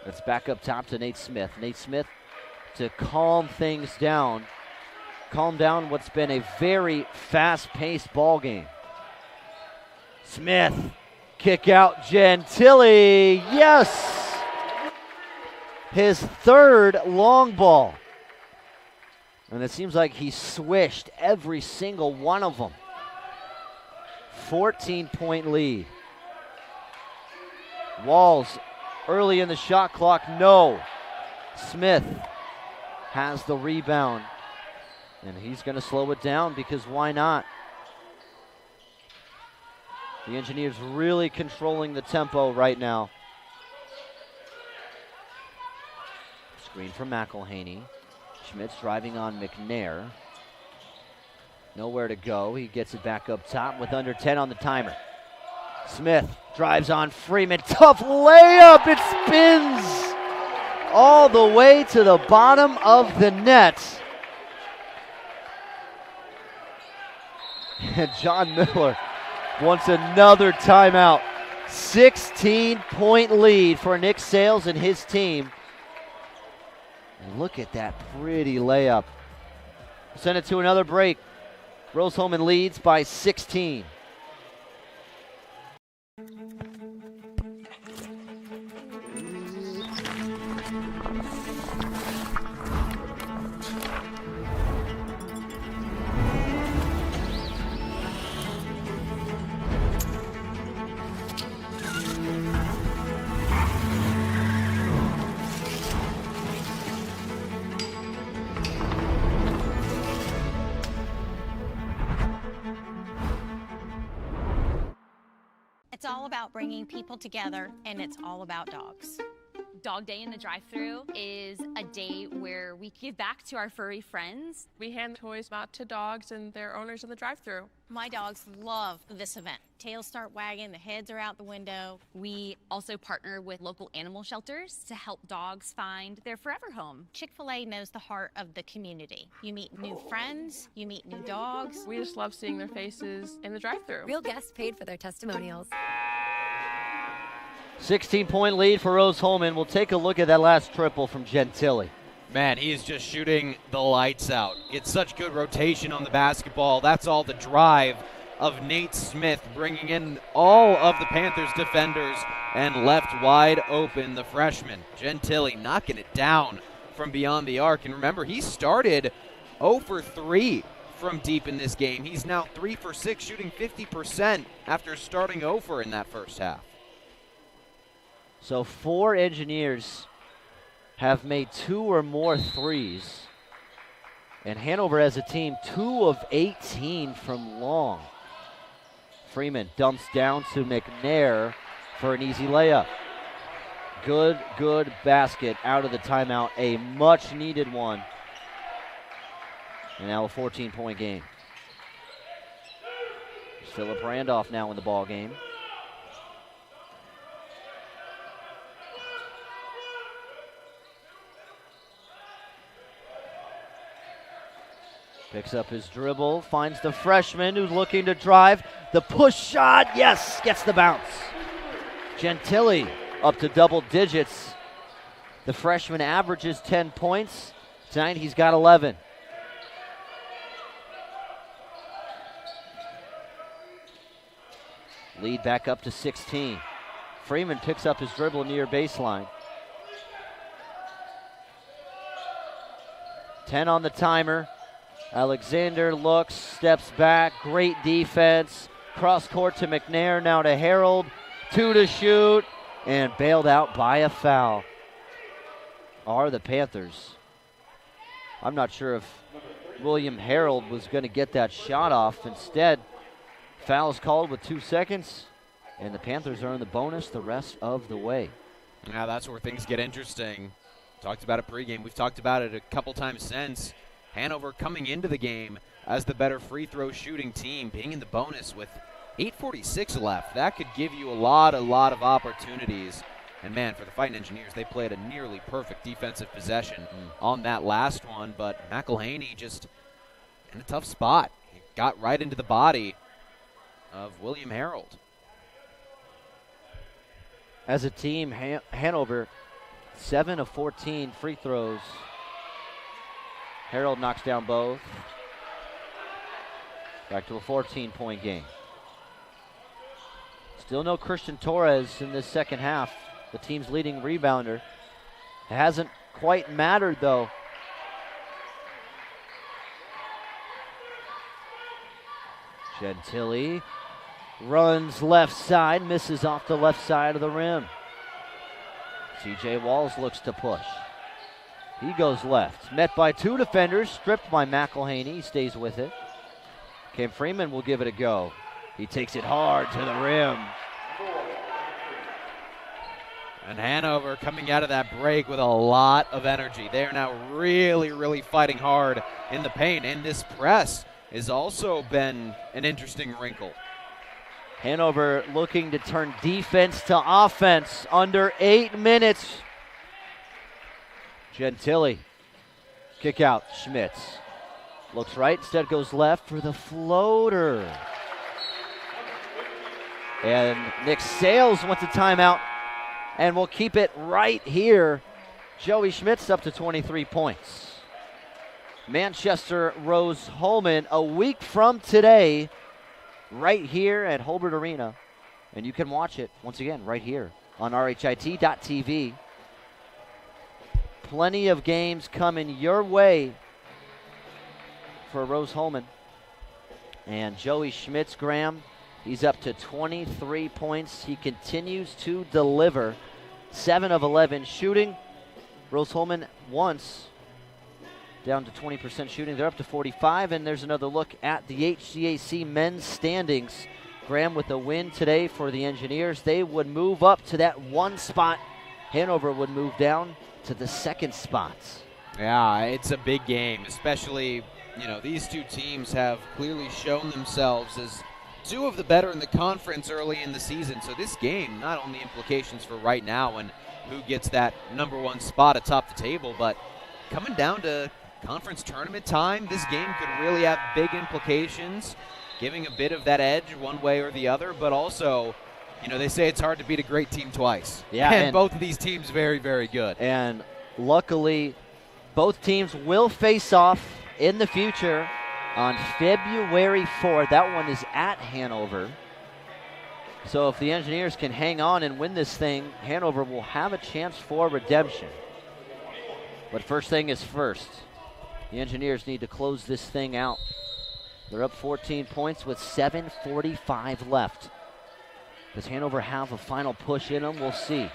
It's back up top to Nate Smith. Nate Smith to calm things down. Calm down what's been a very fast-paced ball game. Smith, kick out Gentili. Yes! His 3rd long ball. And it seems like he swished every single one of them. 14-point lead. Walls early in the shot clock, no. Smith has the rebound. And he's going to slow it down because why not? The Engineers really controlling the tempo right now. Screen from McElhaney. Schmidt's driving on McNair. Nowhere to go. He gets it back up top with under 10 on the timer. Smith drives on Freeman. Tough layup. It spins all the way to the bottom of the net. And John Miller wants another timeout. 16-point lead for Nick Sales and his team. And look at that pretty layup. Send it to another break. Rose-Hulman leads by 16. It's all about bringing people together, and it's all about dogs. Dog Day in the drive-thru is a day where we give back to our furry friends. We hand toys out to dogs and their owners in the drive-thru. My dogs love this event. Tails start wagging, the heads are out the window. We also partner with local animal shelters to help dogs find their forever home. Chick-fil-A knows the heart of the community. You meet new friends, you meet new dogs. We just love seeing their faces in the drive-thru. Real guests paid for their testimonials. 16-point lead for Rose-Hulman. We'll take a look at that last triple from Gentili. Man, he is just shooting the lights out. Gets such good rotation on the basketball. That's all the drive of Nate Smith, bringing in all of the Panthers defenders and left wide open the freshman. Gentili knocking it down from beyond the arc. And remember, he started 0 for 3 from deep in this game. He's now 3 for 6, shooting 50% after starting 0 for in that first half. So 4 Engineers have made 2 or more threes. And Hanover as a team, 2 of 18 from long. Freeman dumps down to McNair for an easy layup. Good basket out of the timeout. A much needed one. And now a 14-point game. Philip Randolph now in the ball game. Picks up his dribble, finds the freshman who's looking to drive. The push shot, yes, gets the bounce. Gentili up to double digits. The freshman averages 10 points. Tonight he's got 11. Lead back up to 16. Freeman picks up his dribble near baseline. 10 on the timer. Alexander looks, steps back, great defense. Cross court to McNair, now to Harold. 2 to shoot, and bailed out by a foul. Are the Panthers. I'm not sure if William Harold was going to get that shot off. Instead, foul's called with 2 seconds, and the Panthers earn the bonus the rest of the way. Now that's where things get interesting. Talked about it pregame. We've talked about it a couple times since. Hanover coming into the game as the better free throw shooting team, being in the bonus with 8:46 left. That could give you a lot of opportunities. And man, for the Fighting Engineers, they played a nearly perfect defensive possession on that last one, but McElhaney just in a tough spot. He got right into the body of William Harold. As a team, Hanover, 7 of 14 free throws. Harold knocks down both. Back to a 14-point game. Still no Christian Torres in this second half, the team's leading rebounder. It hasn't quite mattered, though. Gentili runs left side, misses off the left side of the rim. CJ Walls looks to push. He goes left. Met by 2 defenders, stripped by McElhaney. He stays with it. Cam Freeman will give it a go. He takes it hard to the rim. And Hanover coming out of that break with a lot of energy. They are now really, really fighting hard in the paint. And this press has also been an interesting wrinkle. Hanover looking to turn defense to offense under 8 minutes. Gentili. Kick out. Schmitz. Looks right, instead goes left for the floater. And Nick Sales wants a timeout and will keep it right here. Joey Schmitz up to 23 points. Manchester Rose Holman a week from today, right here at Holbert Arena. And you can watch it, once again, right here on RHIT.TV. Plenty of games coming your way for Rose Holman. And Joey Schmitz, Graham, he's up to 23 points. He continues to deliver. 7 of 11 shooting. Rose Holman once down to 20% shooting. They're up to 45, and there's another look at the HCAC men's standings. Graham with a win today for the Engineers. They would move up to that 1 spot. Hanover would move down to the 2nd spot. Yeah, it's a big game, especially, these two teams have clearly shown themselves as two of the better in the conference early in the season. So this game, not only implications for right now and who gets that number 1 spot atop the table, but coming down to conference tournament time, this game could really have big implications, giving a bit of that edge one way or the other, but also, they say it's hard to beat a great team twice. Yeah, and both of these teams very, very good. And luckily, both teams will face off in the future on February 4th. That one is at Hanover. So if the Engineers can hang on and win this thing, Hanover will have a chance for redemption. But first thing is first. The Engineers need to close this thing out. They're up 14 points with 7:45 left. Does Hanover have a final push in them? We'll see.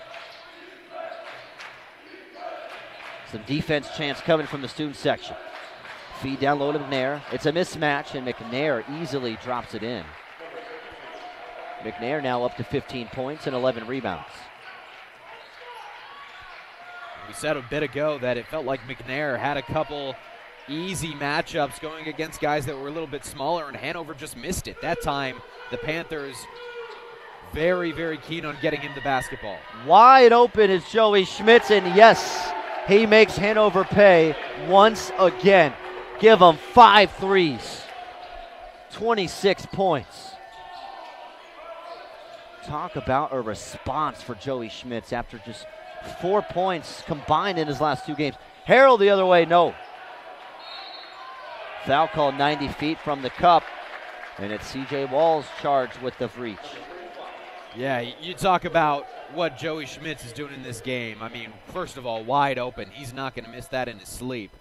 Some defense chance coming from the student section. Feed down low to McNair. It's a mismatch, and McNair easily drops it in. McNair now up to 15 points and 11 rebounds. We said a bit ago that it felt like McNair had a couple easy matchups going against guys that were a little bit smaller, and Hanover just missed it. That time, the Panthers very, very keen on getting him the basketball. Wide open is Joey Schmitz, and yes, he makes Hanover pay once again. Give him 5 threes. 26 points. Talk about a response for Joey Schmitz after just 4 points combined in his last 2 games. Harrell the other way, no. Foul called 90 feet from the cup, and it's C.J. Walls charged with the reach. Yeah, you talk about what Joey Schmitz is doing in this game. I mean, first of all, wide open. He's not going to miss that in his sleep.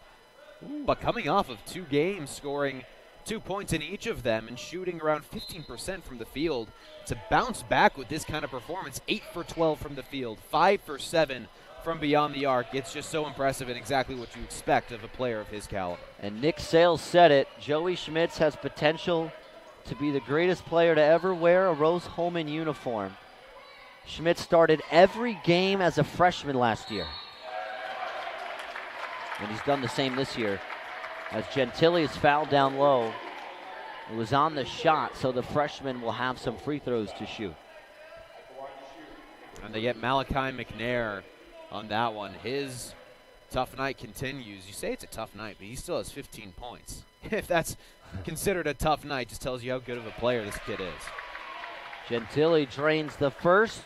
But coming off of 2 games, scoring 2 points in each of them and shooting around 15% from the field, to bounce back with this kind of performance, 8 for 12 from the field, 5 for 7 from beyond the arc. It's just so impressive and exactly what you expect of a player of his caliber. And Nick Sales said it. Joey Schmitz has potential to be the greatest player to ever wear a Rose Holman uniform. Schmitz started every game as a freshman last year. And he's done the same this year. As Gentili is fouled down low. It was on the shot, so the freshman will have some free throws to shoot. And they get Malachi McNair on that one. His tough night continues. You say it's a tough night, but he still has 15 points. If that's considered a tough night, just tells you how good of a player this kid is. Gentili drains the first.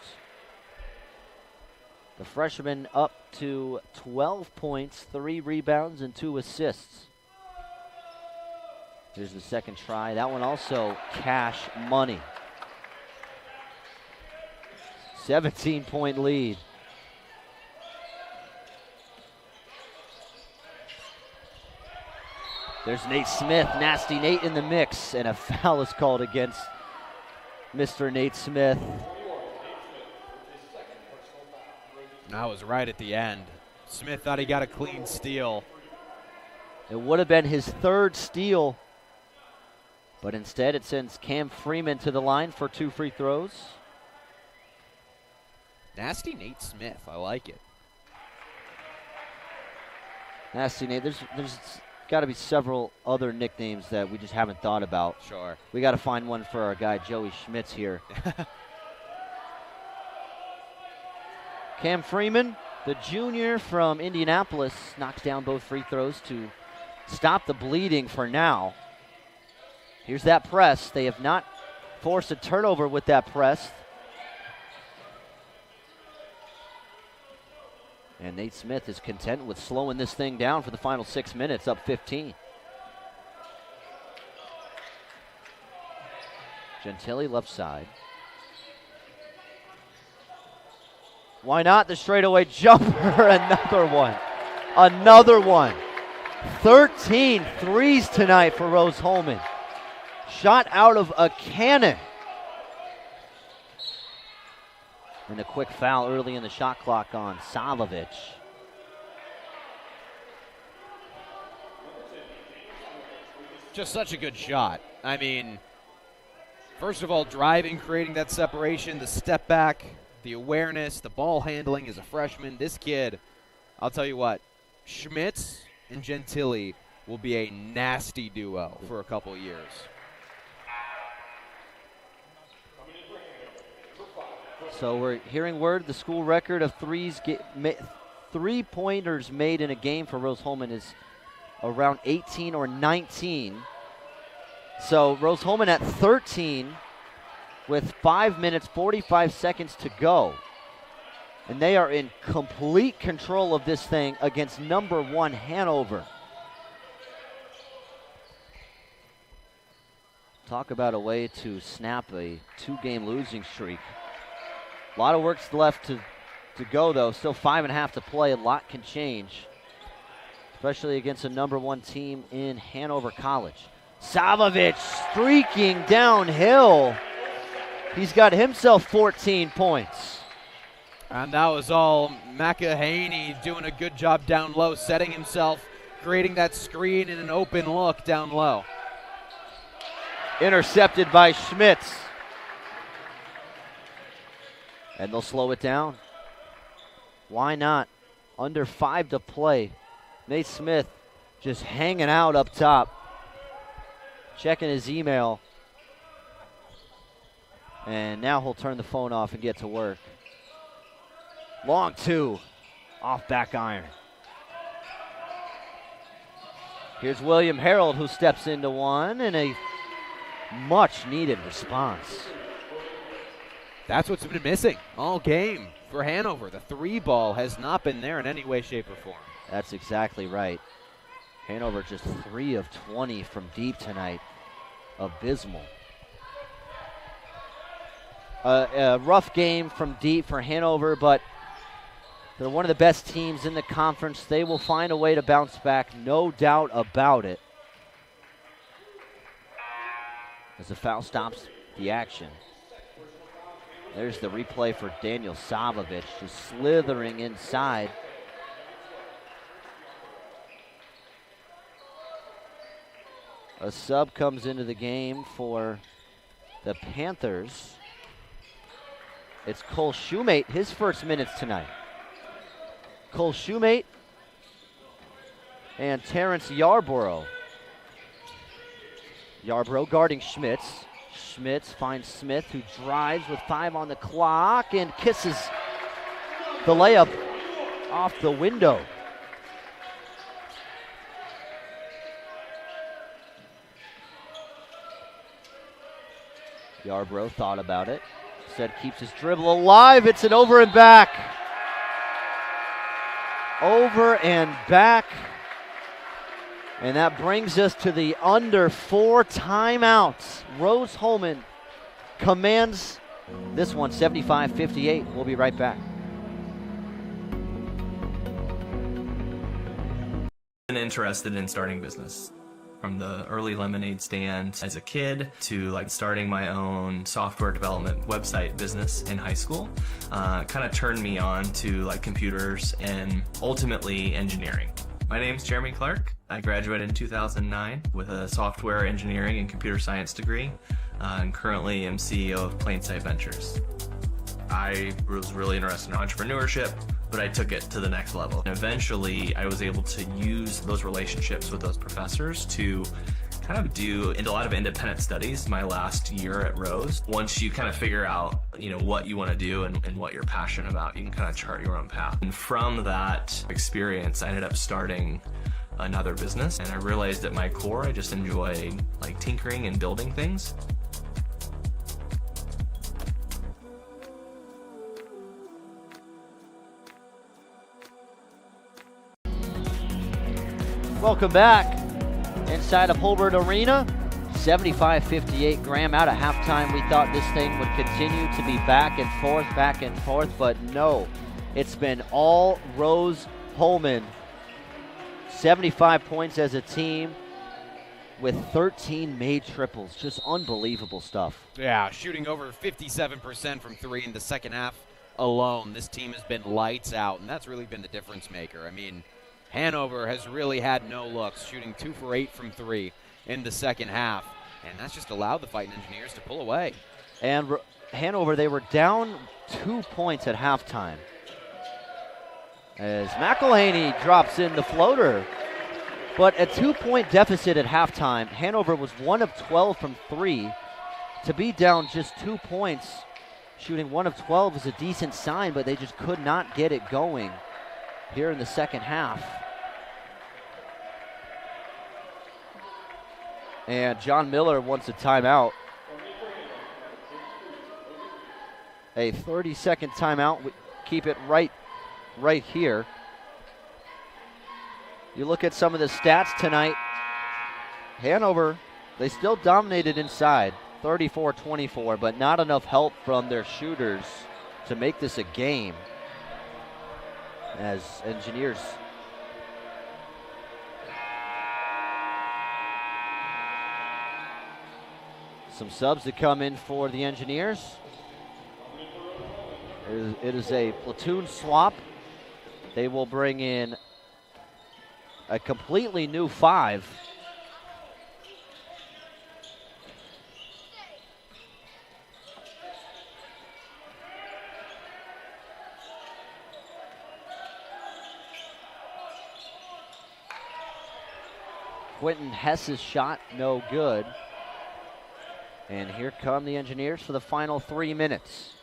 The freshman up to 12 points, 3 rebounds, and 2 assists. Here's the second try. That one also cash money. 17-point lead. There's Nate Smith, Nasty Nate in the mix, and a foul is called against Mr. Nate Smith. That was right at the end. Smith thought he got a clean steal. It would have been his 3rd steal, but instead it sends Cam Freeman to the line for 2 free throws. Nasty Nate Smith. I like it. Nasty Nate. There's got to be several other nicknames that we just haven't thought about. Sure. We got to find one for our guy Joey Schmitz here. Cam Freeman, the junior from Indianapolis, knocks down both free throws to stop the bleeding for now. Here's that press. They have not forced a turnover with that press. And Nate Smith is content with slowing this thing down for the final 6 minutes, up 15. Gentile left side. Why not the straightaway jumper? Another one. Another one. 13 threes tonight for Rose Holman. Shot out of a cannon. And a quick foul early in the shot clock on Salovic. Just such a good shot. I mean, first of all, driving, creating that separation, the step back, the awareness, the ball handling as a freshman. This kid, I'll tell you what, Schmitz and Gentile will be a nasty duo for a couple years. So we're hearing word the school record of three-pointers made in a game for Rose Holman is around 18 or 19. So Rose Holman at 13 with 5 minutes, 45 seconds to go. And they are in complete control of this thing against number 1 Hanover. Talk about a way to snap a 2-game losing streak. A lot of work's left to go, though. Still 5.5 to play. A lot can change, especially against a number 1 team in Hanover College. Salovic streaking downhill. He's got himself 14 points. And that was all McEhaney doing a good job down low, setting himself, creating that screen and an open look down low. Intercepted by Schmitz. And they'll slow it down. Why not? Under 5 to play. Nate Smith just hanging out up top. Checking his email. And now he'll turn the phone off and get to work. Long 2. Off back iron. Here's William Harold, who steps into one, and a much needed response. That's what's been missing all game for Hanover. The 3-ball has not been there in any way, shape, or form. That's exactly right. Hanover just 3 of 20 from deep tonight. Abysmal. A rough game from deep for Hanover, but they're one of the best teams in the conference. They will find a way to bounce back, no doubt about it. As the foul stops the action. There's the replay for Daniel Salovic, just slithering inside. A sub comes into the game for the Panthers. It's Cole Shoemate, his first minutes tonight. Cole Shoemate and Terrence Yarborough. Yarborough guarding Schmitz. Schmitz finds Smith, who drives with 5 on the clock and kisses the layup off the window. Yarborough thought about it, said keeps his dribble alive. It's an over and back. Over and back. And that brings us to the under 4 timeouts. Rose Holman commands this one 75-58. We'll be right back. Been interested in starting business from the early lemonade stand as a kid to like starting my own software development website business in high school. Kind of turned me on to like computers and ultimately engineering. My name's Jeremy Clark. I graduated in 2009 with a software engineering and computer science degree, and currently am CEO of Plainsight Ventures. I was really interested in entrepreneurship, but I took it to the next level. And eventually, I was able to use those relationships with those professors to kind of do a lot of independent studies my last year at Rose. Once you kind of figure out, what you want to do and what you're passionate about, you can kind of chart your own path. And from that experience, I ended up starting another business, and I realized at my core, I just enjoy like tinkering and building things. Welcome back inside of Holbert Arena. 75-58 Graham out of halftime. We thought this thing would continue to be back and forth, but no. It's been all Rose Holman. 75 points as a team with 13 made triples. Just unbelievable stuff. Yeah, shooting over 57% from three in the second half alone. This team has been lights out, and that's really been the difference maker. I mean, Hanover has really had no looks, shooting 2 for 8 from three in the second half, and that's just allowed the Fighting Engineers to pull away. And Hanover, they were down 2 points at halftime, as McElhaney drops in the floater. But a 2-point deficit at halftime. Hanover was 1 of 12 from three. To be down just 2 points, shooting 1 of 12 is a decent sign, but they just could not get it going here in the second half. And John Miller wants a timeout. A 30-second timeout. We keep it right here. You look at some of the stats tonight. Hanover, they still dominated inside, 34-24, but not enough help from their shooters to make this a game. As Engineers some subs to come in for the Engineers. It is a platoon swap. They will bring in a completely new 5. Quentin Hess's shot, no good. And here come the Engineers for the final 3 minutes.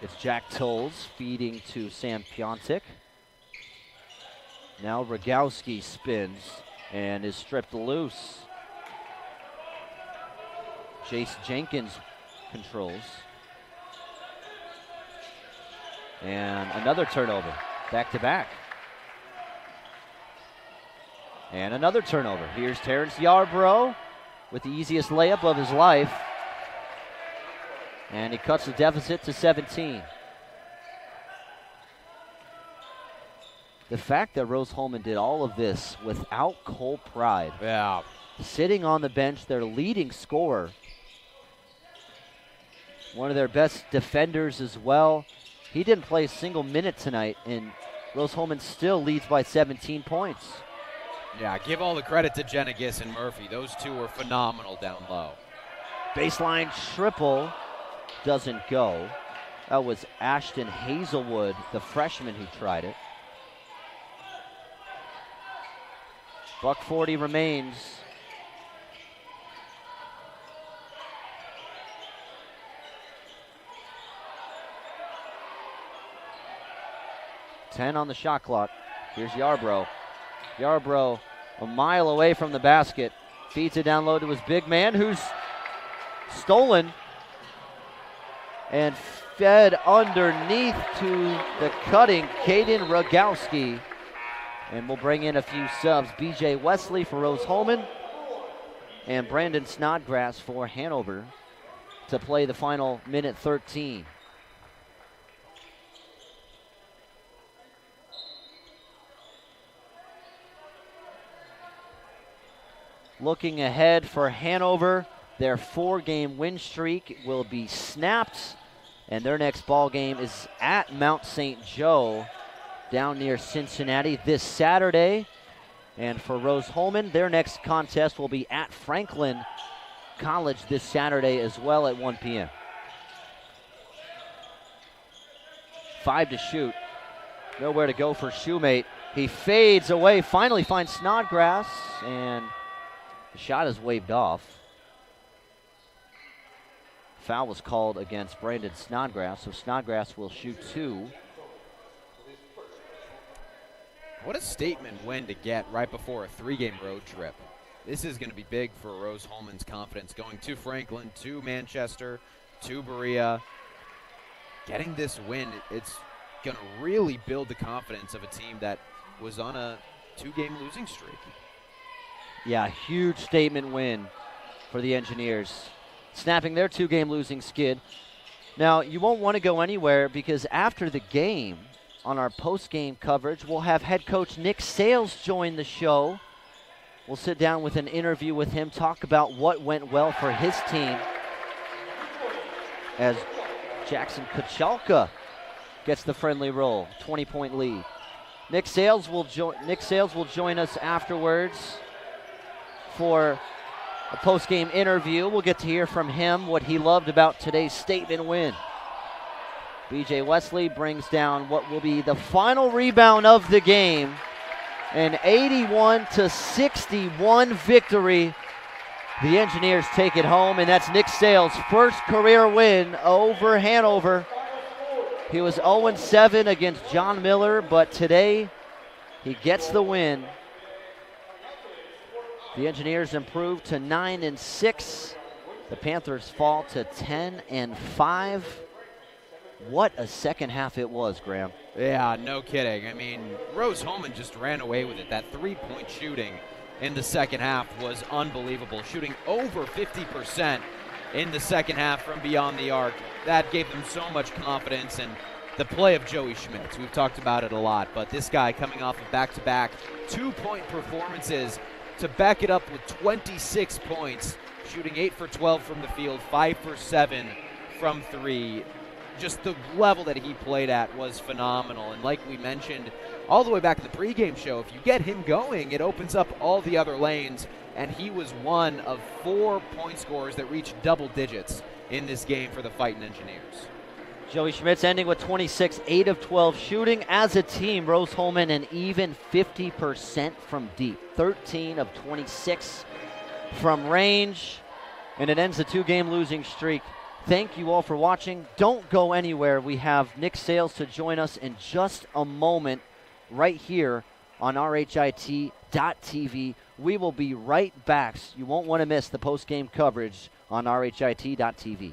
It's Jack Tolles feeding to Sam Piontek. Now Rogowski spins and is stripped loose. Jace Jenkins controls. And another turnover, back to back. And another turnover. Here's Terrence Yarbrough with the easiest layup of his life. And he cuts the deficit to 17. The fact that Rose Holman did all of this without Cole Pride. Yeah. Sitting on the bench, their leading scorer. One of their best defenders as well. He didn't play a single minute tonight, and Rose Holman still leads by 17 points. Yeah, give all the credit to Jenigis and Murphy. Those two were phenomenal down low. Baseline triple doesn't go. That was Ashton Hazelwood, the freshman, who tried it. Buck 40 remains. $10 on the shot clock. Here's Yarbrough. Yarbrough a mile away from the basket. Feeds it down low to his big man, who's stolen and fed underneath to the cutting Caden Rogowski. And we'll bring in a few subs. BJ Wesley for Rose Holman and Brandon Snodgrass for Hanover to play the final minute 13. Looking ahead for Hanover, their 4-game win streak will be snapped, and their next ball game is at Mount St. Joe down near Cincinnati this Saturday. And for Rose Holman, their next contest will be at Franklin College this Saturday as well at 1 p.m. 5 to shoot. Nowhere to go for Shoemate. He fades away, finally finds Snodgrass, and the shot is waved off. Foul was called against Brandon Snodgrass, so Snodgrass will shoot 2. What a statement win to get right before a 3-game road trip. This is going to be big for Rose-Hulman's confidence, going to Franklin, to Manchester, to Berea. Getting this win, it's going to really build the confidence of a team that was on a 2-game losing streak. Yeah, huge statement win for the Engineers, snapping their 2-game losing skid. Now, you won't want to go anywhere because after the game, on our post-game coverage, we'll have head coach Nick Sales join the show. We'll sit down with an interview with him, talk about what went well for his team as Jackson Kachalka gets the friendly roll, 20-point lead. Nick Sales will join us afterwards for a post-game interview. We'll get to hear from him what he loved about today's statement win. BJ Wesley brings down what will be the final rebound of the game. An 81-61 victory. The Engineers take it home, and that's Nick Sales' first career win over Hanover. He was 0-7 against John Miller, but today he gets the win. The Engineers improve to 9-6. The Panthers fall to 10-5. What a second half it was, Graham. Yeah, no kidding. I mean, Rose-Hulman just ran away with it. That 3-point shooting in the second half was unbelievable. Shooting over 50% in the second half from beyond the arc. That gave them so much confidence. And the play of Joey Schmitz, we've talked about it a lot, but this guy coming off of back-to-back 2-point performances to back it up with 26 points, shooting 8 for 12 from the field, 5 for 7 from 3. Just the level that he played at was phenomenal. And like we mentioned all the way back in the pregame show, if you get him going, it opens up all the other lanes. And he was one of 4 point scorers that reached double digits in this game for the Fighting Engineers. Joey Schmitz ending with 26, 8 of 12 shooting. As a team, Rose-Hulman an even 50% from deep, 13 of 26 from range. And it ends the 2-game losing streak. Thank you all for watching. Don't go anywhere. We have Nick Sales to join us in just a moment right here on RHIT.TV. We will be right back. You won't want to miss the post-game coverage on RHIT.TV.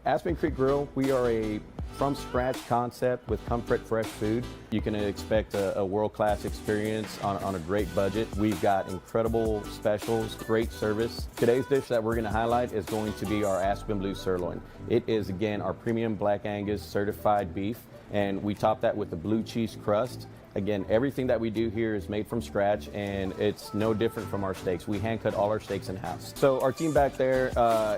Aspen Creek Grill, we are a from-scratch concept with comfort fresh food. You can expect a world-class experience on a great budget. We've got incredible specials, great service. Today's dish that we're going to highlight is going to be our Aspen Blue Sirloin. It is, again, our premium Black Angus certified beef, and we top that with the blue cheese crust. Again, everything that we do here is made from scratch, and it's no different from our steaks. We hand cut all our steaks in-house. So our team back there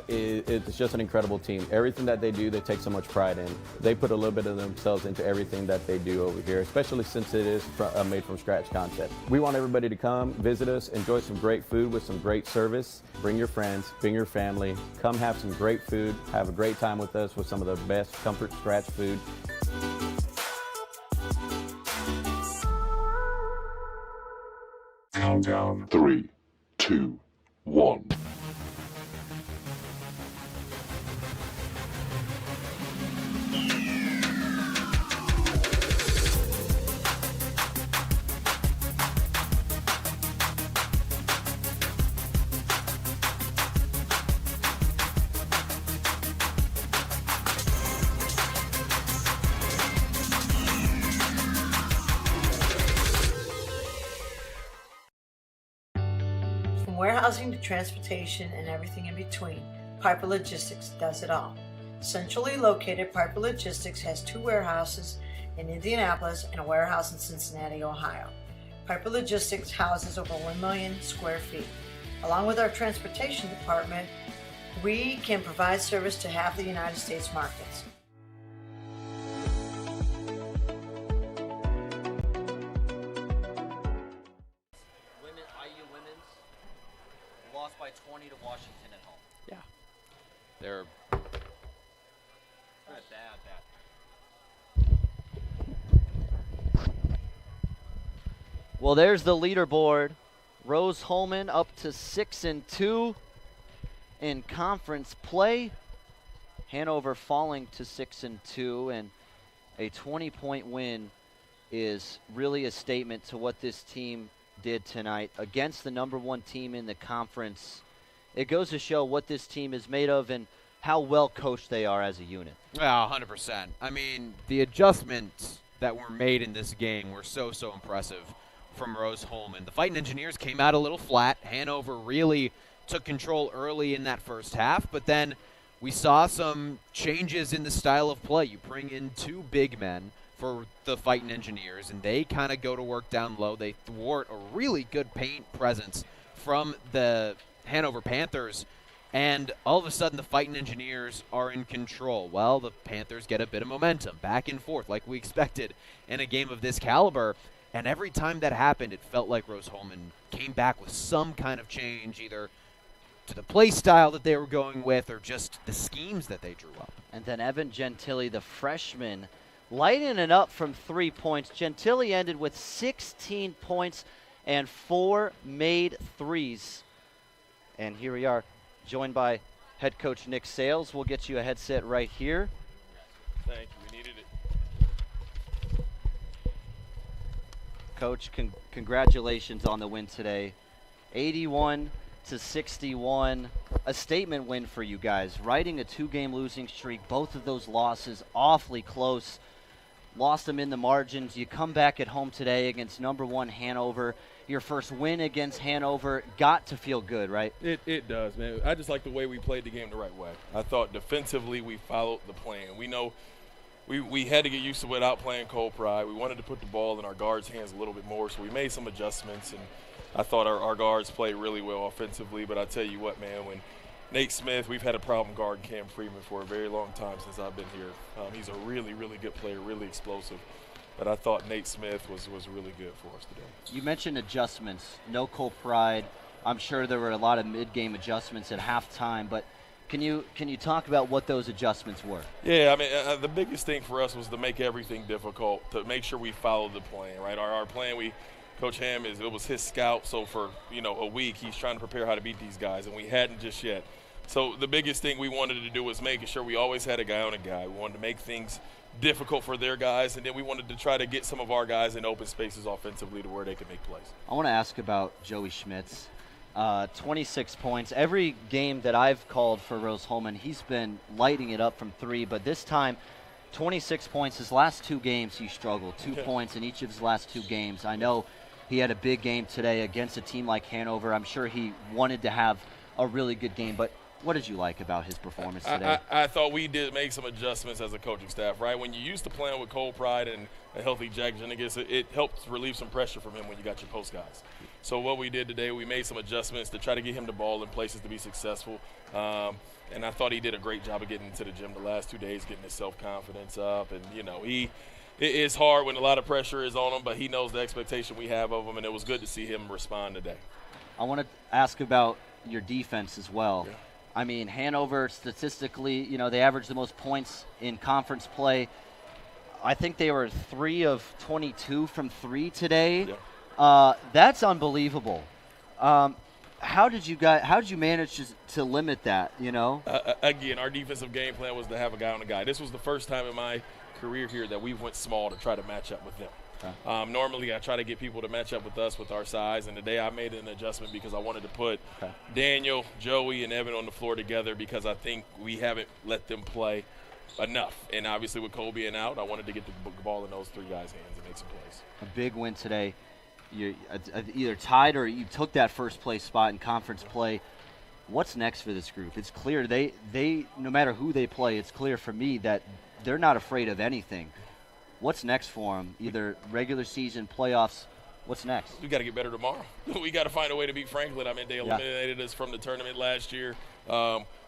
it's just an incredible team. Everything that they do, they take so much pride in. They put a little bit of themselves into everything that they do over here, especially since it is a made from scratch concept. We want everybody to come, visit us, enjoy some great food with some great service. Bring your friends, bring your family, come have some great food, have a great time with us with some of the best comfort scratch food. Countdown 3, 2, 1. Warehousing to transportation and everything in between, Piper Logistics does it all. Centrally located, Piper Logistics has 2 warehouses in Indianapolis and a warehouse in Cincinnati, Ohio. Piper Logistics houses over 1 million square feet. Along with our transportation department, we can provide service to half the United States markets. They're Well, there's the leaderboard. Rose-Hulman up to 6-2 in conference play. Hanover falling to 6-2, and a 20-point win is really a statement to what this team did tonight against the #1 team in the conference. It goes to show what this team is made of and how well coached they are as a unit. Yeah, 100%. I mean, the adjustments that were made in this game were so impressive from Rose-Hulman. The Fighting Engineers came out a little flat. Hanover really took control early in that first half, but then we saw some changes in the style of play. You bring in 2 big men for the Fighting Engineers, and they kind of go to work down low. They thwart a really good paint presence from the Hanover Panthers, and all of a sudden the Fighting Engineers are in control. Well, the Panthers get a bit of momentum, back and forth, like we expected in a game of this caliber. And every time that happened, it felt like Rose-Hulman came back with some kind of change, either to the play style that they were going with or just the schemes that they drew up. And then Evan Gentili, the freshman, lighting it up from 3 points. Gentili ended with 16 points and 4 made threes. And here we are, joined by head coach Nick Sales. We'll get you a headset right here. Thank you. We needed it. Coach, congratulations on the win today. 81-61, a statement win for you guys. Riding a 2-game losing streak, both of those losses awfully close. Lost them in the margins. You come back at home today against #1 Hanover. Your first win against Hanover. Got to feel good, right? It does, man. I just like the way we played the game the right way. I thought defensively we followed the plan. We know we had to get used to without playing Cole Pride. We wanted to put the ball in our guards' hands a little bit more, so we made some adjustments, and I thought our guards played really well offensively. But I tell you what, man, when Nate Smith, we've had a problem guarding Cam Freeman for a very long time since I've been here. He's a really, really good player, really explosive. But I thought Nate Smith was really good for us today. You mentioned adjustments. No Cole Pride. I'm sure there were a lot of mid-game adjustments at halftime, but can you talk about what those adjustments were? Yeah, I mean, the biggest thing for us was to make everything difficult, to make sure we followed the plan, right? Our plan, Coach Ham, it was his scout, so for a week he's trying to prepare how to beat these guys, and we hadn't just yet. So the biggest thing we wanted to do was making sure we always had a guy on a guy. We wanted to make things difficult for their guys, and then we wanted to try to get some of our guys in open spaces offensively to where they could make plays. I want to ask about Joey Schmitz. 26 points. Every game that I've called for Rose-Hulman, he's been lighting it up from 3, but this time 26 points. His last 2 games he struggled. 2 points in each of his last 2 games. I know he had a big game today against a team like Hanover. I'm sure he wanted to have a really good game, but what did you like about his performance today? I thought we did make some adjustments as a coaching staff, right? When you used to playing with Cole Pride and a healthy Jack Jennings, it helps relieve some pressure from him when you got your post guys. So what we did today, we made some adjustments to try to get him the ball in places to be successful. And I thought he did a great job of getting into the gym the last 2 days, getting his self-confidence up. And, it is hard when a lot of pressure is on him, but he knows the expectation we have of him, and it was good to see him respond today. I want to ask about your defense as well. Yeah. I mean, Hanover statistically, they averaged the most points in conference play. I think they were 3 of 22 from 3 today. Yeah. That's unbelievable. How did you manage to limit that, Again, our defensive game plan was to have a guy on a guy. This was the first time in my career here that we went small to try to match up with them. Okay. Normally I try to get people to match up with us with our size, and today I made an adjustment because I wanted to put Daniel, Joey, and Evan on the floor together because I think we haven't let them play enough. And obviously with Cole being out, I wanted to get the ball in those 3 guys' hands and make some plays. A big win today. You're either tied or you took that first place spot in conference play. What's next for this group? It's clear they no matter who they play, it's clear for me that they're not afraid of anything. What's next for them? Either regular season, playoffs. What's next? We got to get better tomorrow. We got to find a way to beat Franklin. I mean, they eliminated us from the tournament last year.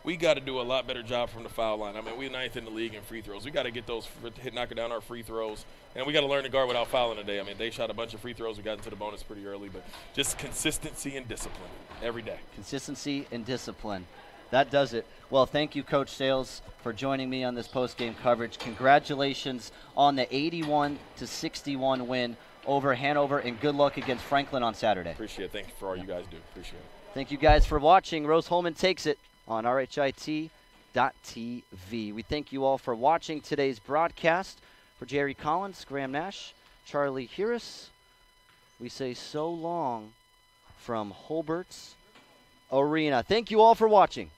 We got to do a lot better job from the foul line. I mean, we're 9th in the league in free throws. We got to get those, knocking down our free throws. And we got to learn to guard without fouling today. I mean, they shot a bunch of free throws. We got into the bonus pretty early. But just consistency and discipline every day. Consistency and discipline. That does it. Well, thank you, Coach Sales, for joining me on this post-game coverage. Congratulations on the 81-61 win over Hanover, and good luck against Franklin on Saturday. Appreciate it. Thank you for all you guys do. Appreciate it. Thank you guys for watching. Rose-Hulman takes it on RHIT.TV. We thank you all for watching today's broadcast. For Jerry Collins, Graham Nash, Charlie Harris, we say so long from Holbert's Arena. Thank you all for watching.